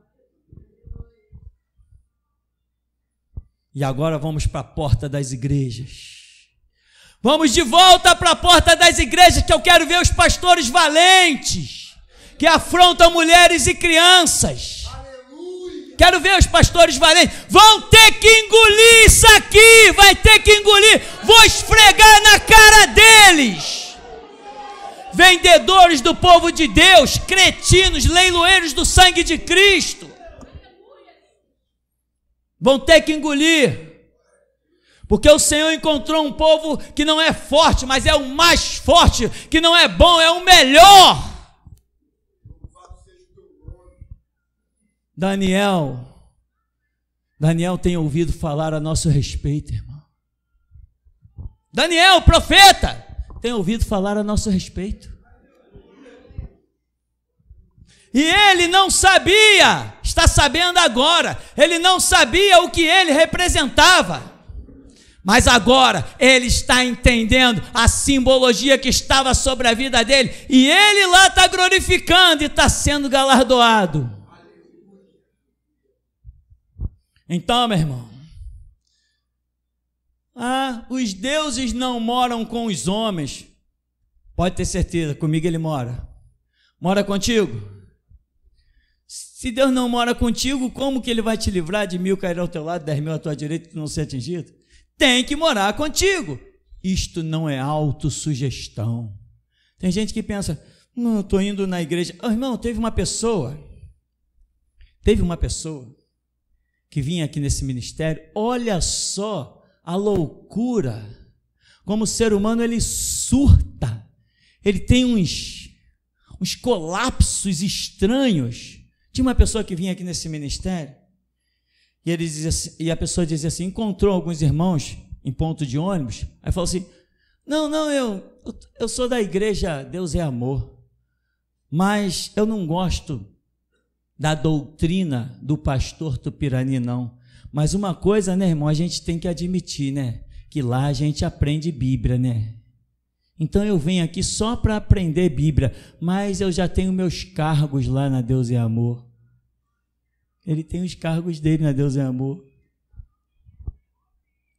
E agora vamos para a porta das igrejas. Vamos de volta para a porta das igrejas, que eu quero ver os pastores valentes, que afrontam mulheres e crianças. Aleluia. Quero ver os pastores valentes. Vão ter que engolir isso aqui, vai ter que engolir. Vou esfregar na cara deles. Vendedores do povo de Deus, cretinos, leiloeiros do sangue de Cristo. Vão ter que engolir. Porque o Senhor encontrou um povo que não é forte, mas é o mais forte, que não é bom, é o melhor. Daniel tem ouvido falar a nosso respeito, irmão. Daniel, profeta, tem ouvido falar a nosso respeito. E ele não sabia, está sabendo agora, ele não sabia o que ele representava. Mas agora ele está entendendo a simbologia que estava sobre a vida dele. E ele lá está glorificando e está sendo galardoado. Então, meu irmão, os deuses não moram com os homens. Pode ter certeza, comigo ele mora. Mora contigo? Se Deus não mora contigo, como que ele vai te livrar de 1.000 cair ao teu lado, 10.000 à tua direita e tu não ser atingido? Tem que morar contigo. Isto não é autossugestão. Tem gente que pensa, não, estou indo na igreja. Irmão, teve uma pessoa que vinha aqui nesse ministério, olha só a loucura, como o ser humano ele surta, ele tem uns colapsos estranhos. Tinha uma pessoa que vinha aqui nesse ministério, e ele dizia assim, e a pessoa dizia assim, encontrou alguns irmãos em ponto de ônibus, aí falou assim, não, eu sou da igreja Deus é Amor, mas eu não gosto da doutrina do pastor Tupirani, não. Mas uma coisa, né, irmão, a gente tem que admitir, né, que lá a gente aprende Bíblia, né? Então eu venho aqui só para aprender Bíblia, mas eu já tenho meus cargos lá na Deus é Amor. Ele tem os cargos dele na Deus é Amor.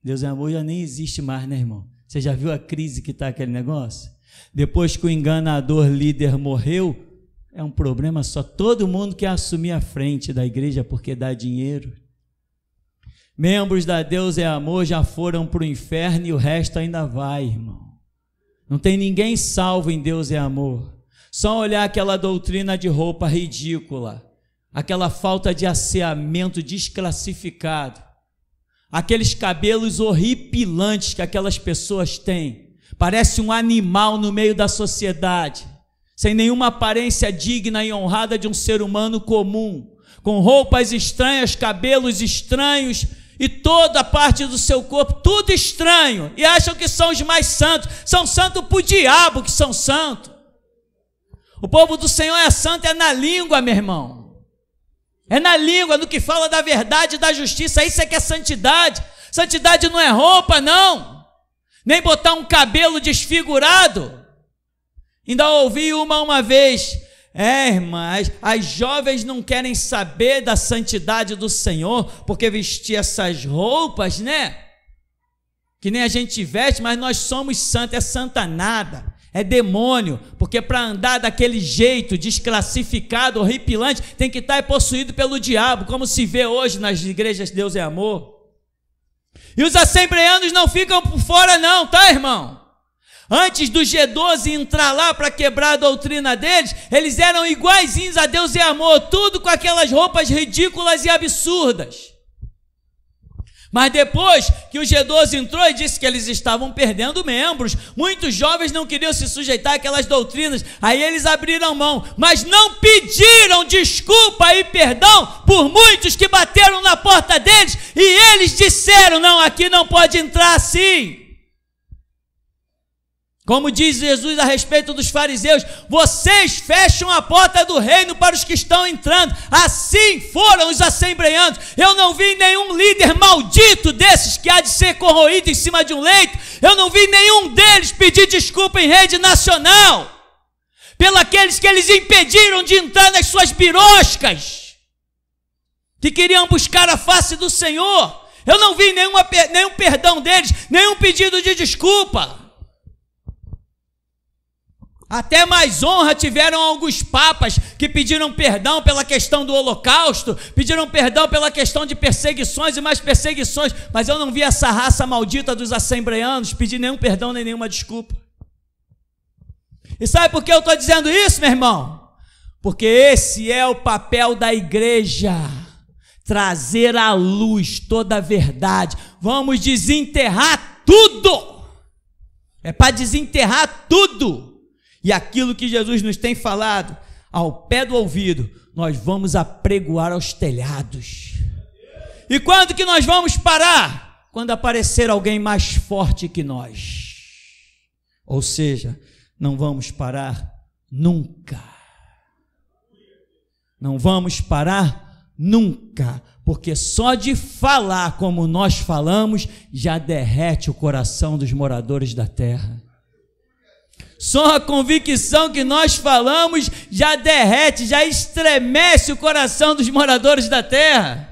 Deus é Amor já nem existe mais, né, irmão? Você já viu a crise que está aquele negócio? Depois que o enganador líder morreu, é um problema só. Todo mundo quer assumir a frente da igreja porque dá dinheiro. Membros da Deus é Amor já foram para o inferno e o resto ainda vai, irmão. Não tem ninguém salvo em Deus é Amor. Só olhar aquela doutrina de roupa ridícula, aquela falta de asseamento desclassificado, aqueles cabelos horripilantes que aquelas pessoas têm. Parece um animal no meio da sociedade, sem nenhuma aparência digna e honrada de um ser humano comum, com roupas estranhas, cabelos estranhos e toda a parte do seu corpo, tudo estranho, e acham que são os mais santos. São santos para o diabo que são santos. O povo do Senhor é santo, é na língua, meu irmão. É na língua, no que fala da verdade e da justiça. Isso é que é santidade. Santidade não é roupa, não. Nem botar um cabelo desfigurado. Ainda ouvi uma vez: irmã, as jovens não querem saber da santidade do Senhor, porque vestir essas roupas, né? Que nem a gente veste, mas nós somos santos. É santa nada, é demônio, porque para andar daquele jeito desclassificado, horripilante, tem que estar possuído pelo diabo, como se vê hoje nas igrejas Deus é Amor. E os assembleanos não ficam por fora não, tá, irmão? Antes do G12 entrar lá para quebrar a doutrina deles, eles eram iguaizinhos a Deus é Amor, tudo com aquelas roupas ridículas e absurdas. Mas depois que o G12 entrou e disse que eles estavam perdendo membros, muitos jovens não queriam se sujeitar àquelas doutrinas, aí eles abriram mão, mas não pediram desculpa e perdão por muitos que bateram na porta deles, e eles disseram: não, aqui não pode entrar assim. Como diz Jesus a respeito dos fariseus: vocês fecham a porta do reino para os que estão entrando. Assim foram os assembleanos. Eu não vi nenhum líder maldito desses que há de ser corroído em cima de um leito. Eu não vi nenhum deles pedir desculpa em rede nacional pelos que eles impediram de entrar nas suas biroscas, que queriam buscar a face do Senhor. Eu não vi nenhum perdão deles, nenhum pedido de desculpa. Até mais honra tiveram alguns papas que pediram perdão pela questão do Holocausto, pediram perdão pela questão de perseguições e mais perseguições, mas eu não vi essa raça maldita dos assembleanos pedir nenhum perdão nem nenhuma desculpa. E sabe por que eu estou dizendo isso, meu irmão? Porque esse é o papel da igreja, trazer à luz toda a verdade. Vamos desenterrar tudo, é para desenterrar tudo. E aquilo que Jesus nos tem falado, ao pé do ouvido, nós vamos apregoar aos telhados. E quando que nós vamos parar? Quando aparecer alguém mais forte que nós. Ou seja, não vamos parar nunca. Não vamos parar nunca, porque só de falar como nós falamos, já derrete o coração dos moradores da terra. Só a convicção que nós falamos já derrete, já estremece o coração dos moradores da terra.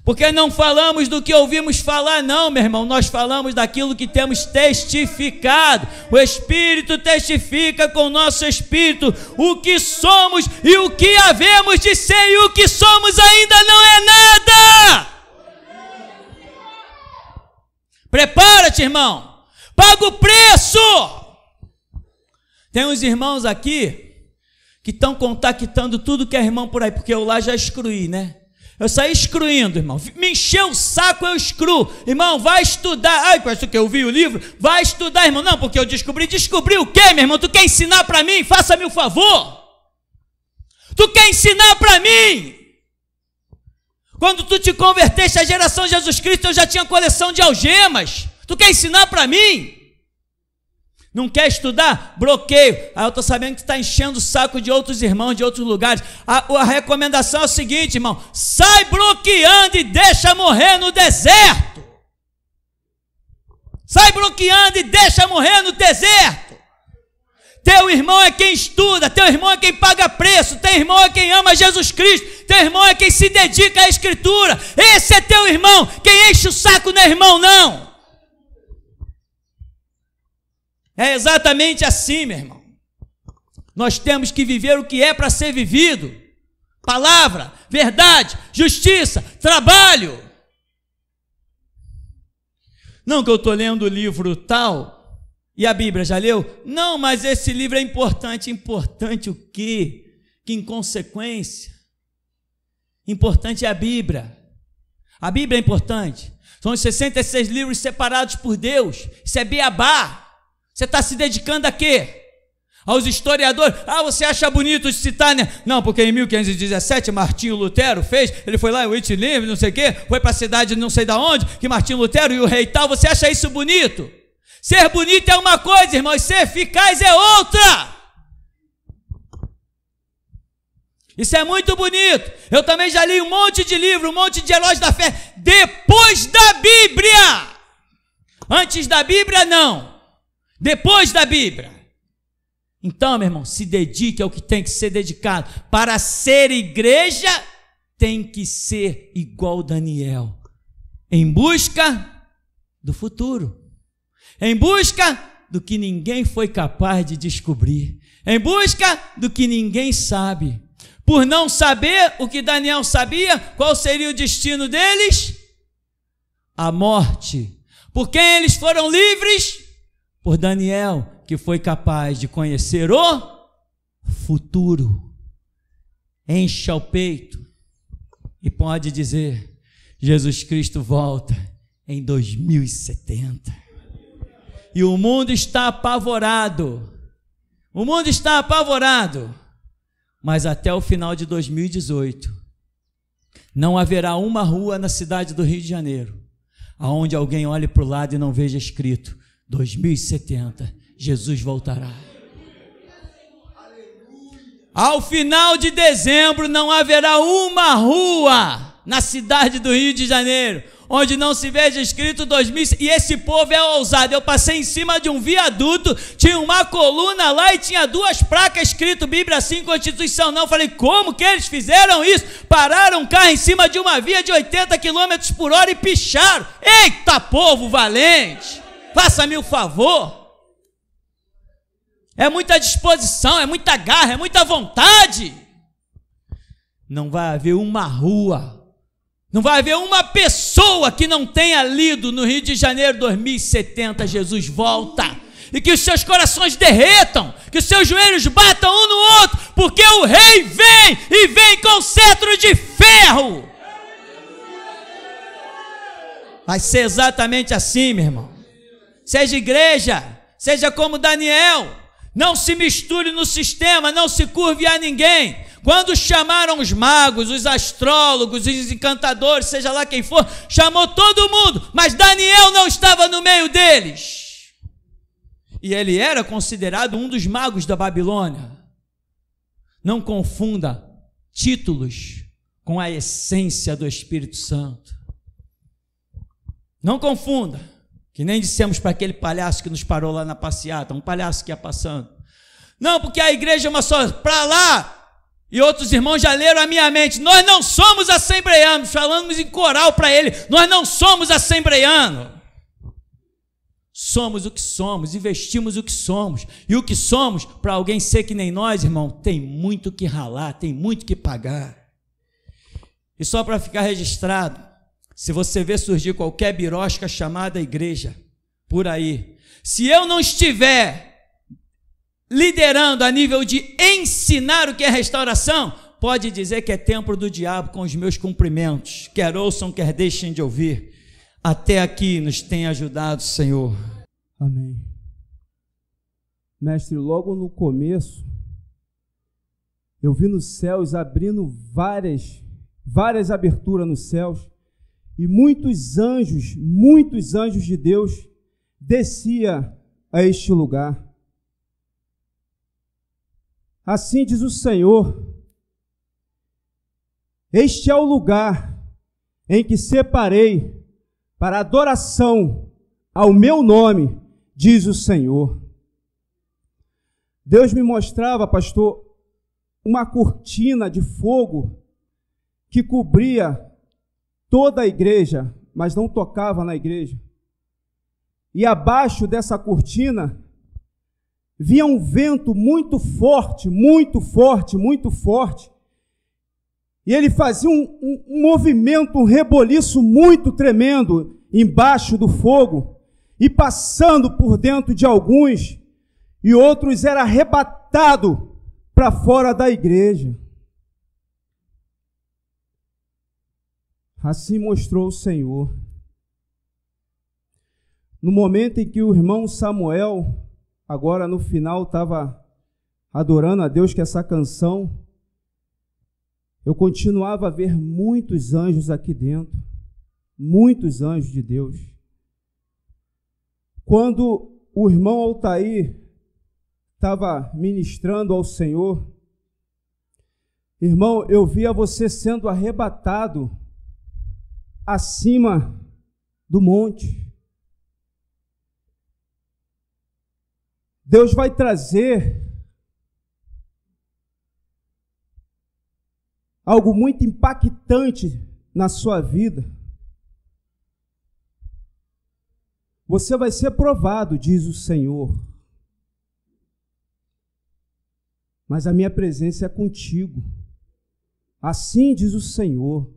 Porque não falamos do que ouvimos falar, não, meu irmão. Nós falamos daquilo que temos testificado. O Espírito testifica com o nosso Espírito o que somos e o que havemos de ser, e o que somos ainda não é nada. Prepara-te, irmão. Paga o preço. Tem uns irmãos aqui que estão contactando tudo que é irmão por aí, porque eu lá já excluí, né? Eu saí excluindo, irmão. Me encheu o saco, eu excluo. Irmão, vai estudar. Ai, parece que eu vi o livro. Vai estudar, irmão. Não, porque eu descobri. Descobri o quê, meu irmão? Tu quer ensinar para mim? Faça-me o favor. Tu quer ensinar para mim? Quando tu te converteste à geração de Jesus Cristo, eu já tinha coleção de algemas. Tu quer ensinar para mim? Não quer estudar? Bloqueio. Aí eu estou sabendo que está enchendo o saco de outros irmãos, de outros lugares. A recomendação é o seguinte, irmão: sai bloqueando e deixa morrer no deserto. Sai bloqueando e deixa morrer no deserto. Teu irmão é quem estuda, teu irmão é quem paga preço, teu irmão é quem ama Jesus Cristo, teu irmão é quem se dedica à Escritura. Esse é teu irmão. Quem enche o saco não é irmão, não. É exatamente assim, meu irmão. Nós temos que viver o que é para ser vivido: palavra, verdade, justiça, trabalho. Não, que eu estou lendo o livro tal, e a Bíblia já leu? Não, mas esse livro é importante. Importante o quê? Que inconsequência. Importante é a Bíblia. A Bíblia é importante. São os 66 livros separados por Deus. Isso é beabá. Você está se dedicando a quê? Aos historiadores. Você acha bonito citar, né? Não, porque em 1517 Martinho Lutero fez, ele foi lá em Wittenberg, não sei o quê, foi para a cidade não sei de onde, que Martinho Lutero e o rei tal, você acha isso bonito? Ser bonito é uma coisa, irmãos, ser eficaz é outra. Isso é muito bonito. Eu também já li um monte de livro, um monte de heróis da fé, depois da Bíblia. Antes da Bíblia, não. Depois da Bíblia. Então, meu irmão, se dedique ao que tem que ser dedicado. Para ser igreja, tem que ser igual Daniel, em busca do futuro, em busca do que ninguém foi capaz de descobrir, em busca do que ninguém sabe. Por não saber o que Daniel sabia, qual seria o destino deles? A morte. Por quem eles foram livres? Por Daniel, que foi capaz de conhecer o futuro. Encha o peito e pode dizer: Jesus Cristo volta em 2070. E o mundo está apavorado. O mundo está apavorado. Mas até o final de 2018, não haverá uma rua na cidade do Rio de Janeiro aonde alguém olhe para o lado e não veja escrito: 2070, Jesus voltará. Ao final de dezembro não haverá uma rua na cidade do Rio de Janeiro onde não se veja escrito 2000, e esse povo é ousado. Eu passei em cima de um viaduto, tinha uma coluna lá e tinha 2 placas escrito Bíblia sim, Constituição não. Falei, como que eles fizeram isso? Pararam um carro em cima de uma via de 80 km por hora e picharam. Eita, povo valente, faça-me o favor. É muita disposição, é muita garra, é muita vontade. Não vai haver uma rua, não vai haver uma pessoa que não tenha lido no Rio de Janeiro 2070, Jesus volta. E que os seus corações derretam, que os seus joelhos batam um no outro, porque o rei vem e vem com cetro de ferro. Vai ser exatamente assim, meu irmão. Seja igreja, seja como Daniel. Não se misture no sistema, não se curve a ninguém. Quando chamaram os magos, os astrólogos, os encantadores, seja lá quem for, chamou todo mundo, mas Daniel não estava no meio deles. E ele era considerado um dos magos da Babilônia. Não confunda títulos com a essência do Espírito Santo. Não confunda. Que nem dissemos para aquele palhaço que nos parou lá na passeata, um palhaço que ia passando. Não, porque a igreja é uma só, para lá. E outros irmãos já leram a minha mente. Nós não somos assembleianos, falamos em coral para ele. Nós não somos assembleianos. Somos o que somos e vestimos o que somos. E o que somos, para alguém ser que nem nós, irmão, tem muito que ralar, tem muito que pagar. E só para ficar registrado, se você vê surgir qualquer birosca chamada igreja por aí, se eu não estiver liderando a nível de ensinar o que é restauração, pode dizer que é templo do diabo com os meus cumprimentos, quer ouçam, quer deixem de ouvir. Até aqui nos tem ajudado, Senhor. Amém. Mestre, logo no começo, eu vi nos céus abrindo várias aberturas nos céus, e muitos anjos de Deus descia a este lugar. Assim diz o Senhor: este é o lugar em que separei para adoração ao meu nome, diz o Senhor. Deus me mostrava, pastor, uma cortina de fogo que cobria toda a igreja, mas não tocava na igreja. E abaixo dessa cortina vinha um vento muito forte, e ele fazia um movimento, um reboliço muito tremendo embaixo do fogo, e passando por dentro de alguns, e outros era arrebatado para fora da igreja. Assim mostrou o Senhor. No momento em que o irmão Samuel, agora no final, estava adorando a Deus com essa canção, eu continuava a ver muitos anjos aqui dentro, muitos anjos de Deus. Quando o irmão Altair estava ministrando ao Senhor, irmão, eu via você sendo arrebatado acima do monte. Deus vai trazer algo muito impactante na sua vida. Você vai ser provado, diz o Senhor. Mas a minha presença é contigo. Assim diz o Senhor.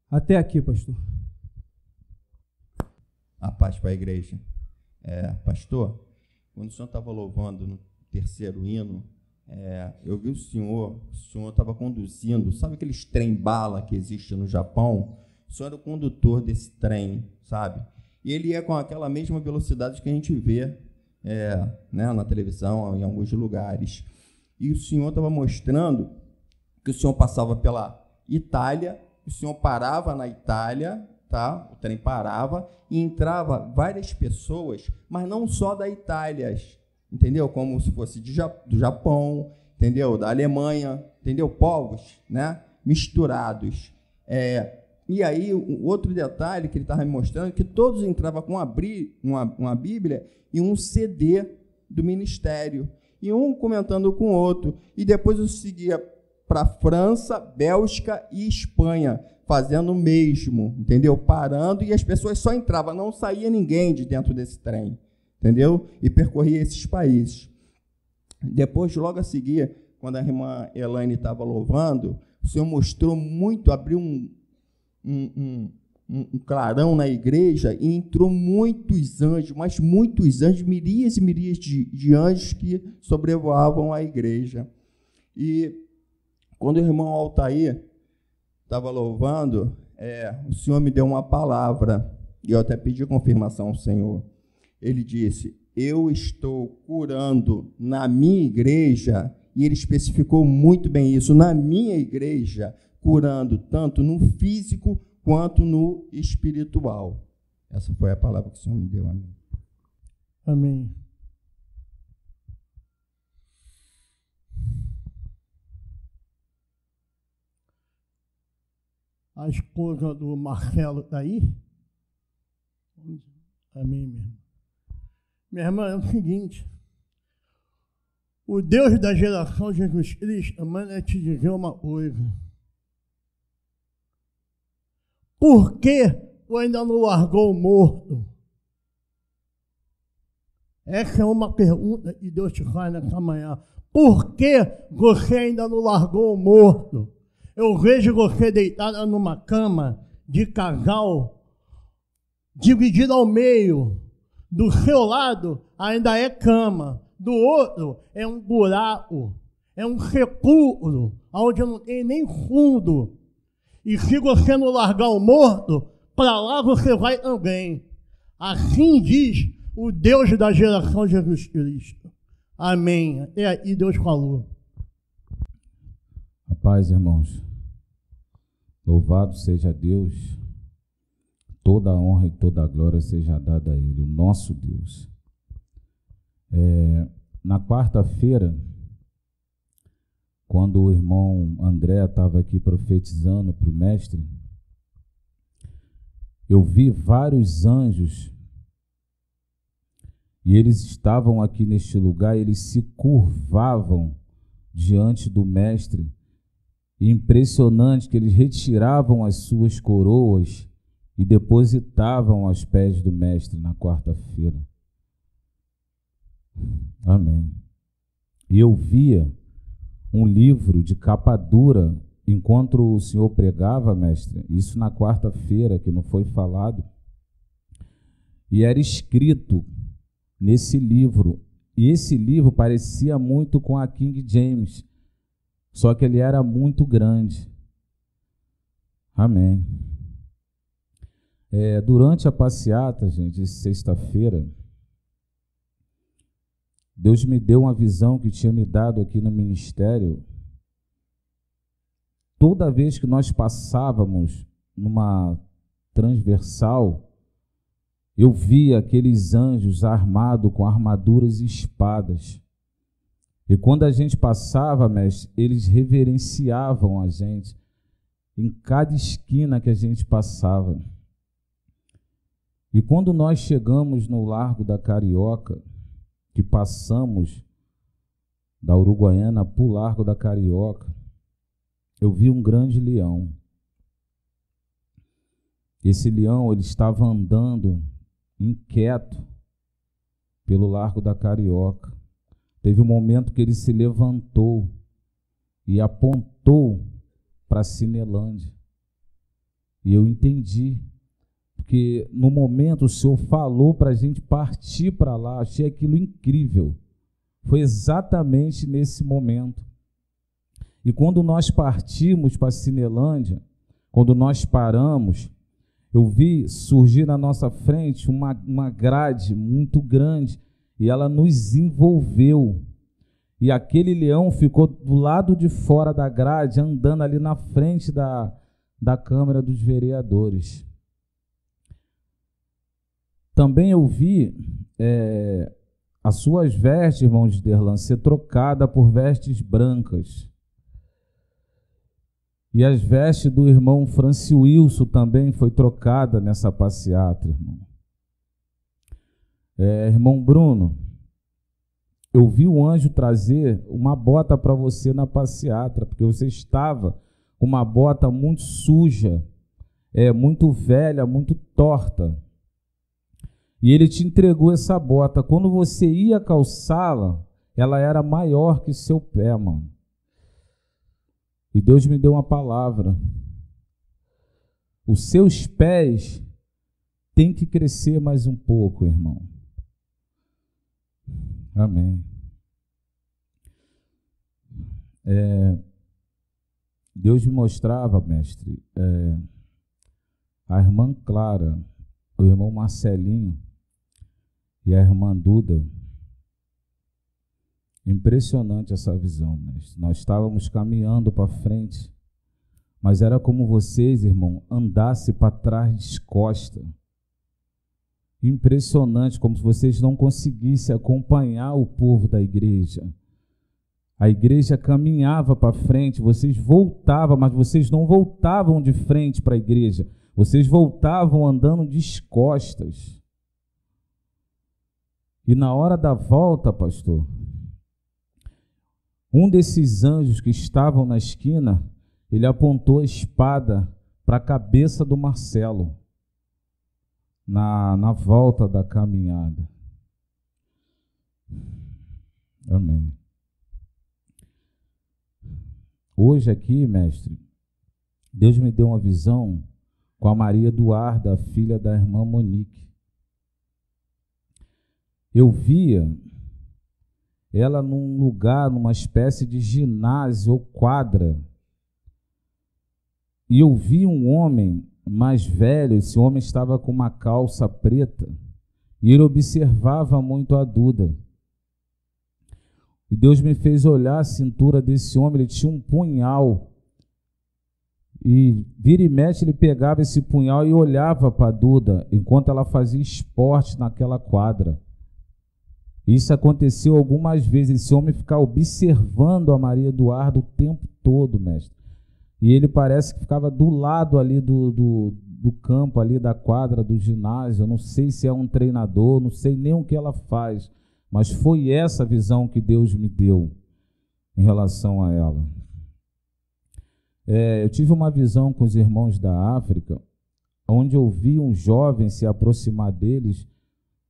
Até aqui, pastor. A paz para a igreja. Pastor, quando o senhor estava louvando no terceiro hino, eu vi o senhor estava conduzindo, sabe aqueles trem-bala que existe no Japão? O senhor era o condutor desse trem, sabe? E ele ia com aquela mesma velocidade que a gente vê né, na televisão, em alguns lugares. E o senhor estava mostrando que o senhor passava pela Itália, o senhor parava na Itália, tá? O trem parava e entrava várias pessoas, mas não só da Itália, entendeu? Como se fosse do Japão, entendeu? Da Alemanha, entendeu? Povos, né? Misturados. E aí, o outro detalhe que ele estava me mostrando, que todos entravam com uma Bíblia e um CD do ministério, e um comentando com o outro, e depois eu seguia para França, Bélgica e Espanha, fazendo o mesmo, entendeu? Parando, e as pessoas só entravam, não saía ninguém de dentro desse trem, entendeu? E percorria esses países. Depois, logo a seguir, quando a irmã Elaine estava louvando, o Senhor mostrou muito, abriu um clarão na igreja e entrou muitos anjos, mas muitos anjos, miríades e miríades de anjos que sobrevoavam a igreja. E quando o irmão Altair estava louvando, o Senhor me deu uma palavra, e eu até pedi confirmação ao Senhor. Ele disse: eu estou curando na minha igreja, e ele especificou muito bem isso, na minha igreja, curando tanto no físico quanto no espiritual. Essa foi a palavra que o Senhor me deu a mim. Amém. A esposa do Marcelo está aí? Amém, minha irmã. Minha irmã, é o seguinte: o Deus da geração Jesus Cristo manda te dizer uma coisa. Por que tu ainda não largou o morto? Essa é uma pergunta que Deus te faz nessa manhã. Por que você ainda não largou o morto? Eu vejo você deitada numa cama de casal, dividida ao meio. Do seu lado ainda é cama, do outro é um buraco, é um sepulcro, onde não tem nem fundo. E se você não largar o morto, para lá você vai também. Assim diz o Deus da geração Jesus Cristo. Amém. Até aí Deus falou. A paz, irmãos. Louvado seja Deus. Toda a honra e toda a glória seja dada a Ele, o nosso Deus. Na quarta-feira, quando o irmão André estava aqui profetizando para o mestre, eu vi vários anjos, e eles estavam aqui neste lugar, eles se curvavam diante do mestre, e impressionante que eles retiravam as suas coroas e depositavam aos pés do mestre na quarta-feira. Amém. E eu via um livro de capa dura enquanto o senhor pregava, mestre, isso na quarta-feira, que não foi falado. e era escrito nesse livro. E esse livro parecia muito com a King James, só que ele era muito grande. Amém. Durante a passeata, gente, de sexta-feira, Deus me deu uma visão que tinha me dado aqui no ministério. Toda vez que nós passávamos numa transversal, eu via aqueles anjos armados com armaduras e espadas. E quando a gente passava, mestre, eles reverenciavam a gente em cada esquina que a gente passava. E quando nós chegamos no Largo da Carioca, que passamos da Uruguaiana para o Largo da Carioca, eu vi um grande leão. Esse leão, ele estava andando inquieto pelo Largo da Carioca. Teve um momento que ele se levantou e apontou para Cinelândia. E eu entendi, porque no momento o Senhor falou para a gente partir para lá. Achei aquilo incrível. Foi exatamente nesse momento. E quando nós partimos para Cinelândia, quando nós paramos, eu vi surgir na nossa frente uma grade muito grande, e ela nos envolveu. E aquele leão ficou do lado de fora da grade, andando ali na frente da Câmara dos Vereadores. Também eu vi as suas vestes, irmão de Derlan, ser trocada por vestes brancas. E as vestes do irmão Francio Wilson também foi trocada nessa passeata, irmão. Irmão Bruno, eu vi o anjo trazer uma bota para você na passeata, porque você estava com uma bota muito suja, muito velha, muito torta. E ele te entregou essa bota. Quando você ia calçá-la, ela era maior que seu pé, mano. E Deus me deu uma palavra. Os seus pés têm que crescer mais um pouco, irmão. Amém. Deus me mostrava, mestre, a irmã Clara, o irmão Marcelinho e a irmã Duda. Impressionante essa visão, mestre. Nós estávamos caminhando para frente, mas era como vocês, irmão, andassem para trás de costa. Impressionante, como se vocês não conseguissem acompanhar o povo da igreja. A igreja caminhava para frente, vocês voltavam, mas vocês não voltavam de frente para a igreja. Vocês voltavam andando de costas. E na hora da volta, pastor, um desses anjos que estavam na esquina, ele apontou a espada para a cabeça do Marcelo, na volta da caminhada. Amém. Hoje aqui, mestre, Deus me deu uma visão com a Maria Eduarda, a filha da irmã Monique. Eu via ela num lugar, numa espécie de ginásio ou quadra. E eu vi um homem mais velho, esse homem estava com uma calça preta, e ele observava muito a Duda. E Deus me fez olhar a cintura desse homem, ele tinha um punhal. E vira e mexe, ele pegava esse punhal e olhava para a Duda, enquanto ela fazia esporte naquela quadra. Isso aconteceu algumas vezes, esse homem ficava observando a Maria Eduarda o tempo todo, mestre. E ele parece que ficava do lado ali do campo, ali da quadra, do ginásio. Eu não sei se é um treinador, não sei nem o que ela faz, mas foi essa visão que Deus me deu em relação a ela. Eu tive uma visão com os irmãos da África, onde eu vi um jovem se aproximar deles,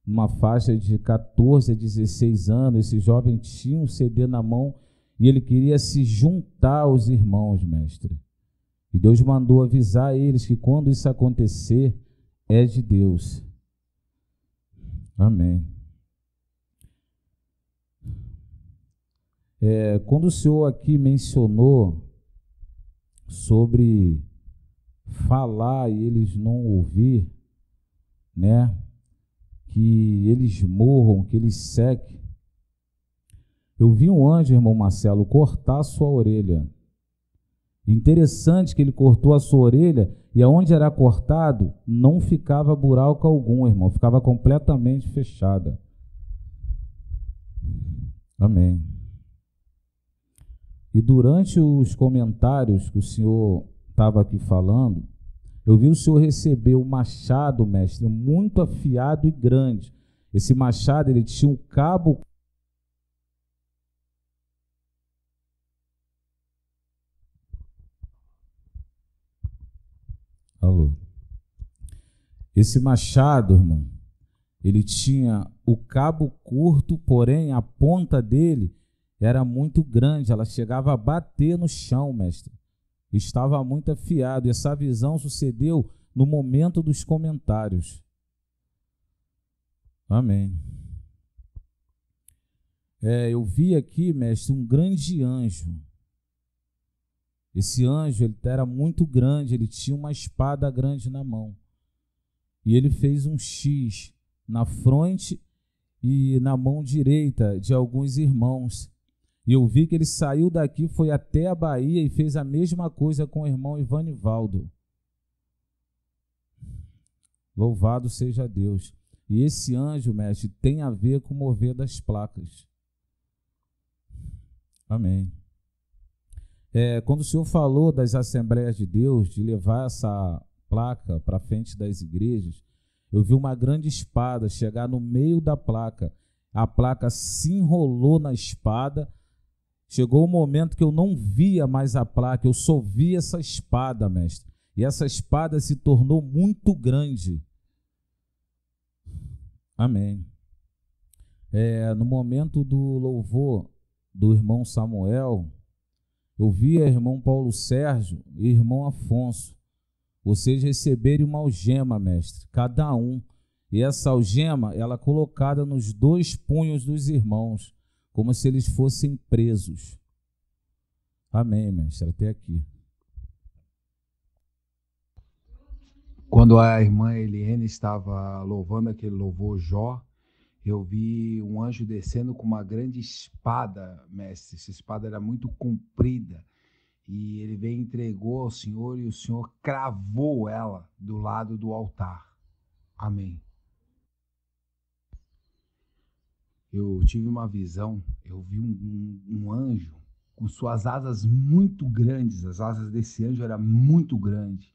numa faixa de 14 a 16 anos. Esse jovem tinha um CD na mão e ele queria se juntar aos irmãos, mestre. E Deus mandou avisar eles que quando isso acontecer, é de Deus. Amém. Quando o senhor aqui mencionou sobre falar e eles não ouvir, né? Que eles morram, que eles sequem. Eu vi um anjo, irmão Marcelo, cortar a sua orelha. Interessante que ele cortou a sua orelha e aonde era cortado não ficava buraco algum, irmão, ficava completamente fechada. Amém. E durante os comentários que o senhor estava aqui falando, eu vi o senhor receber um machado, mestre, muito afiado e grande. Esse machado, ele tinha um cabo. Alô. Esse machado, irmão, ele tinha o cabo curto, porém a ponta dele era muito grande, ela chegava a bater no chão, mestre. Estava muito afiado, e essa visão sucedeu no momento dos comentários. Amém. Eu vi aqui, mestre, um grande anjo. Esse anjo, ele era muito grande, ele tinha uma espada grande na mão. E ele fez um X na fronte e na mão direita de alguns irmãos. E eu vi que ele saiu daqui, foi até a Bahia e fez a mesma coisa com o irmão Ivanivaldo. Louvado seja Deus. E esse anjo, mestre, tem a ver com o mover das placas. Amém. Quando o senhor falou das Assembleias de Deus, de levar essa placa para frente das igrejas, eu vi uma grande espada chegar no meio da placa. A placa se enrolou na espada. Chegou o momento que eu não via mais a placa, eu só via essa espada, mestre. E essa espada se tornou muito grande. Amém. No momento do louvor do irmão Samuel, eu via irmão Paulo Sérgio e irmão Afonso, vocês receberem uma algema, mestre, cada um. E essa algema, ela colocada nos 2 punhos dos irmãos, como se eles fossem presos. Amém, mestre, até aqui. Quando a irmã Eliane estava louvando aquele louvor Jó, eu vi um anjo descendo com uma grande espada, mestre. Essa espada era muito comprida. E ele veio e entregou ao Senhor e o Senhor cravou ela do lado do altar. Amém. Eu tive uma visão, eu vi um anjo com suas asas muito grandes. As asas desse anjo eram muito grandes.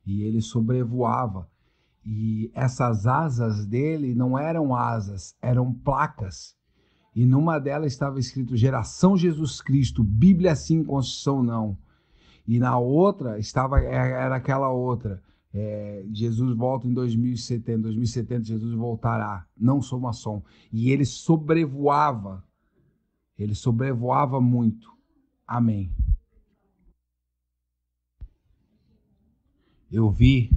E ele sobrevoava. E essas asas dele não eram asas, eram placas. E numa delas estava escrito Geração Jesus Cristo, Bíblia sim, Constituição não. E na outra era aquela outra. Jesus volta em 2070 Jesus voltará, não sou maçom. E ele sobrevoava muito. Amém. Eu vi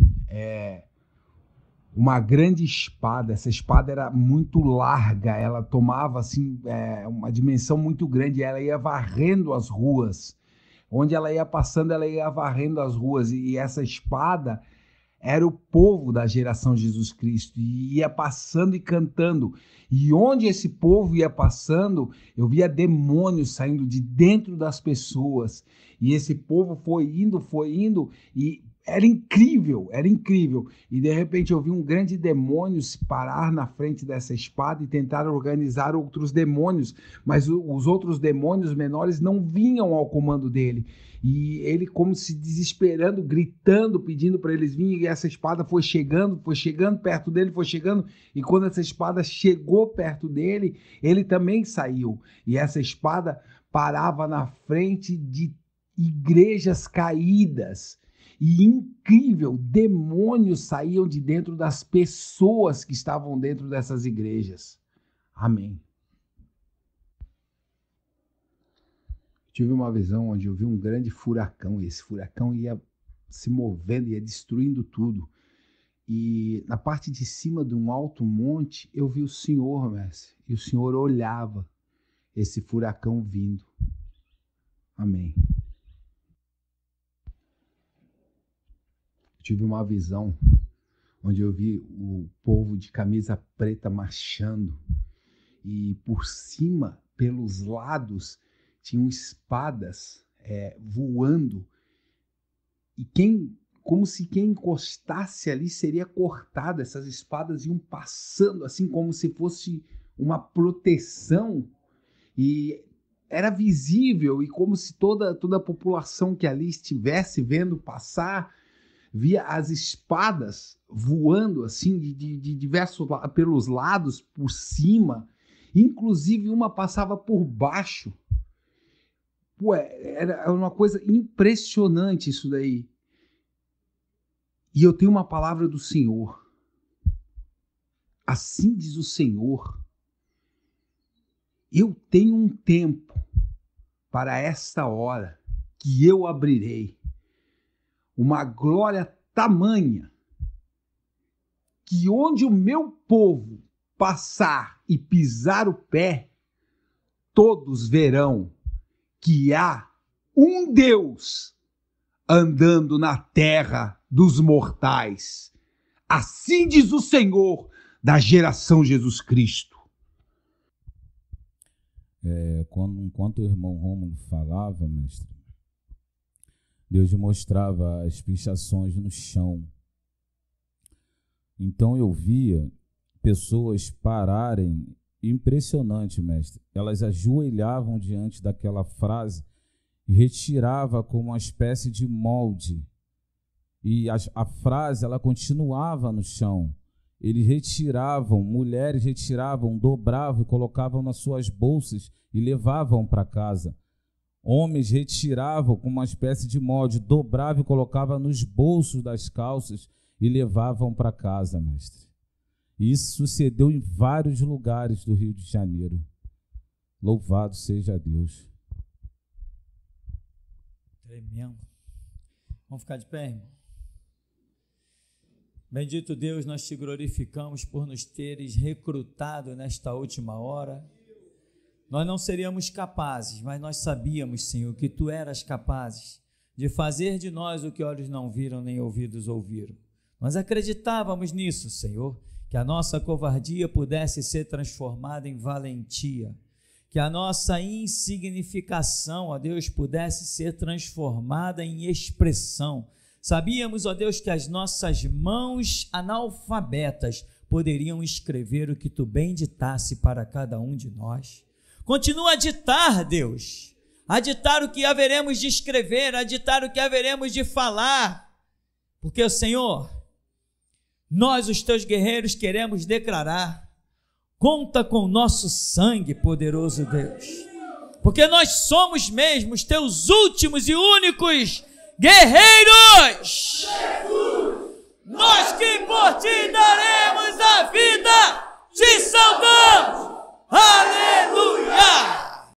uma grande espada. Essa espada era muito larga, ela tomava assim, uma dimensão muito grande, ela ia varrendo as ruas. Onde ela ia passando, ela ia varrendo as ruas. E essa espada era o povo da geração Jesus Cristo, e ia passando e cantando. E onde esse povo ia passando, eu via demônios saindo de dentro das pessoas. E esse povo foi indo, e era incrível. E de repente eu vi um grande demônio se parar na frente dessa espada e tentar organizar outros demônios, mas os outros demônios menores não vinham ao comando dele. E ele, como se desesperando, gritando, pedindo para eles virem, e essa espada foi chegando perto dele, e quando essa espada chegou perto dele, ele também saiu. E essa espada parava na frente de igrejas caídas. E incrível, demônios saíam de dentro das pessoas que estavam dentro dessas igrejas. Amém. Tive uma visão onde eu vi um grande furacão, e esse furacão ia se movendo, ia destruindo tudo. E na parte de cima de um alto monte, eu vi o Senhor, mestre. E o Senhor olhava esse furacão vindo. Amém. Tive uma visão onde eu vi o povo de camisa preta marchando. E por cima, pelos lados, tinham espadas voando. E como se quem encostasse ali seria cortado. Essas espadas iam passando assim como se fosse uma proteção. E era visível, e como se toda a população que ali estivesse vendo passar, via as espadas voando assim de diversos pelos lados, por cima. Inclusive uma passava por baixo. Pô, era uma coisa impressionante isso daí. E eu tenho uma palavra do Senhor. Assim diz o Senhor: eu tenho um tempo para esta hora que eu abrirei uma glória tamanha que onde o meu povo passar e pisar o pé, todos verão que há um Deus andando na terra dos mortais. Assim diz o Senhor da geração Jesus Cristo. Enquanto o irmão Rômulo falava, mestre, Deus mostrava as pichações no chão. Então eu via pessoas pararem, impressionante, mestre. Elas ajoelhavam diante daquela frase e retirava como uma espécie de molde. E a frase, ela continuava no chão. Eles retiravam, mulheres retiravam, dobravam e colocavam nas suas bolsas e levavam para casa. Homens retiravam com uma espécie de molde, dobravam e colocavam nos bolsos das calças e levavam para casa, mestre. Isso sucedeu em vários lugares do Rio de Janeiro. Louvado seja Deus. Tremendo. Vamos ficar de pé, irmão? Bendito Deus, nós te glorificamos por nos teres recrutado nesta última hora. Nós não seríamos capazes, mas nós sabíamos, Senhor, que Tu eras capazes de fazer de nós o que olhos não viram nem ouvidos ouviram. Nós acreditávamos nisso, Senhor, que a nossa covardia pudesse ser transformada em valentia, que a nossa insignificação, ó Deus, pudesse ser transformada em expressão. Sabíamos, ó Deus, que as nossas mãos analfabetas poderiam escrever o que Tu bem ditasse para cada um de nós. Continua a ditar, Deus, a ditar o que haveremos de escrever, a ditar o que haveremos de falar, porque, Senhor, nós, os Teus guerreiros, queremos declarar: conta com o nosso sangue, poderoso Deus, porque nós somos mesmo os Teus últimos e únicos guerreiros. Jesus, nós que por Ti daremos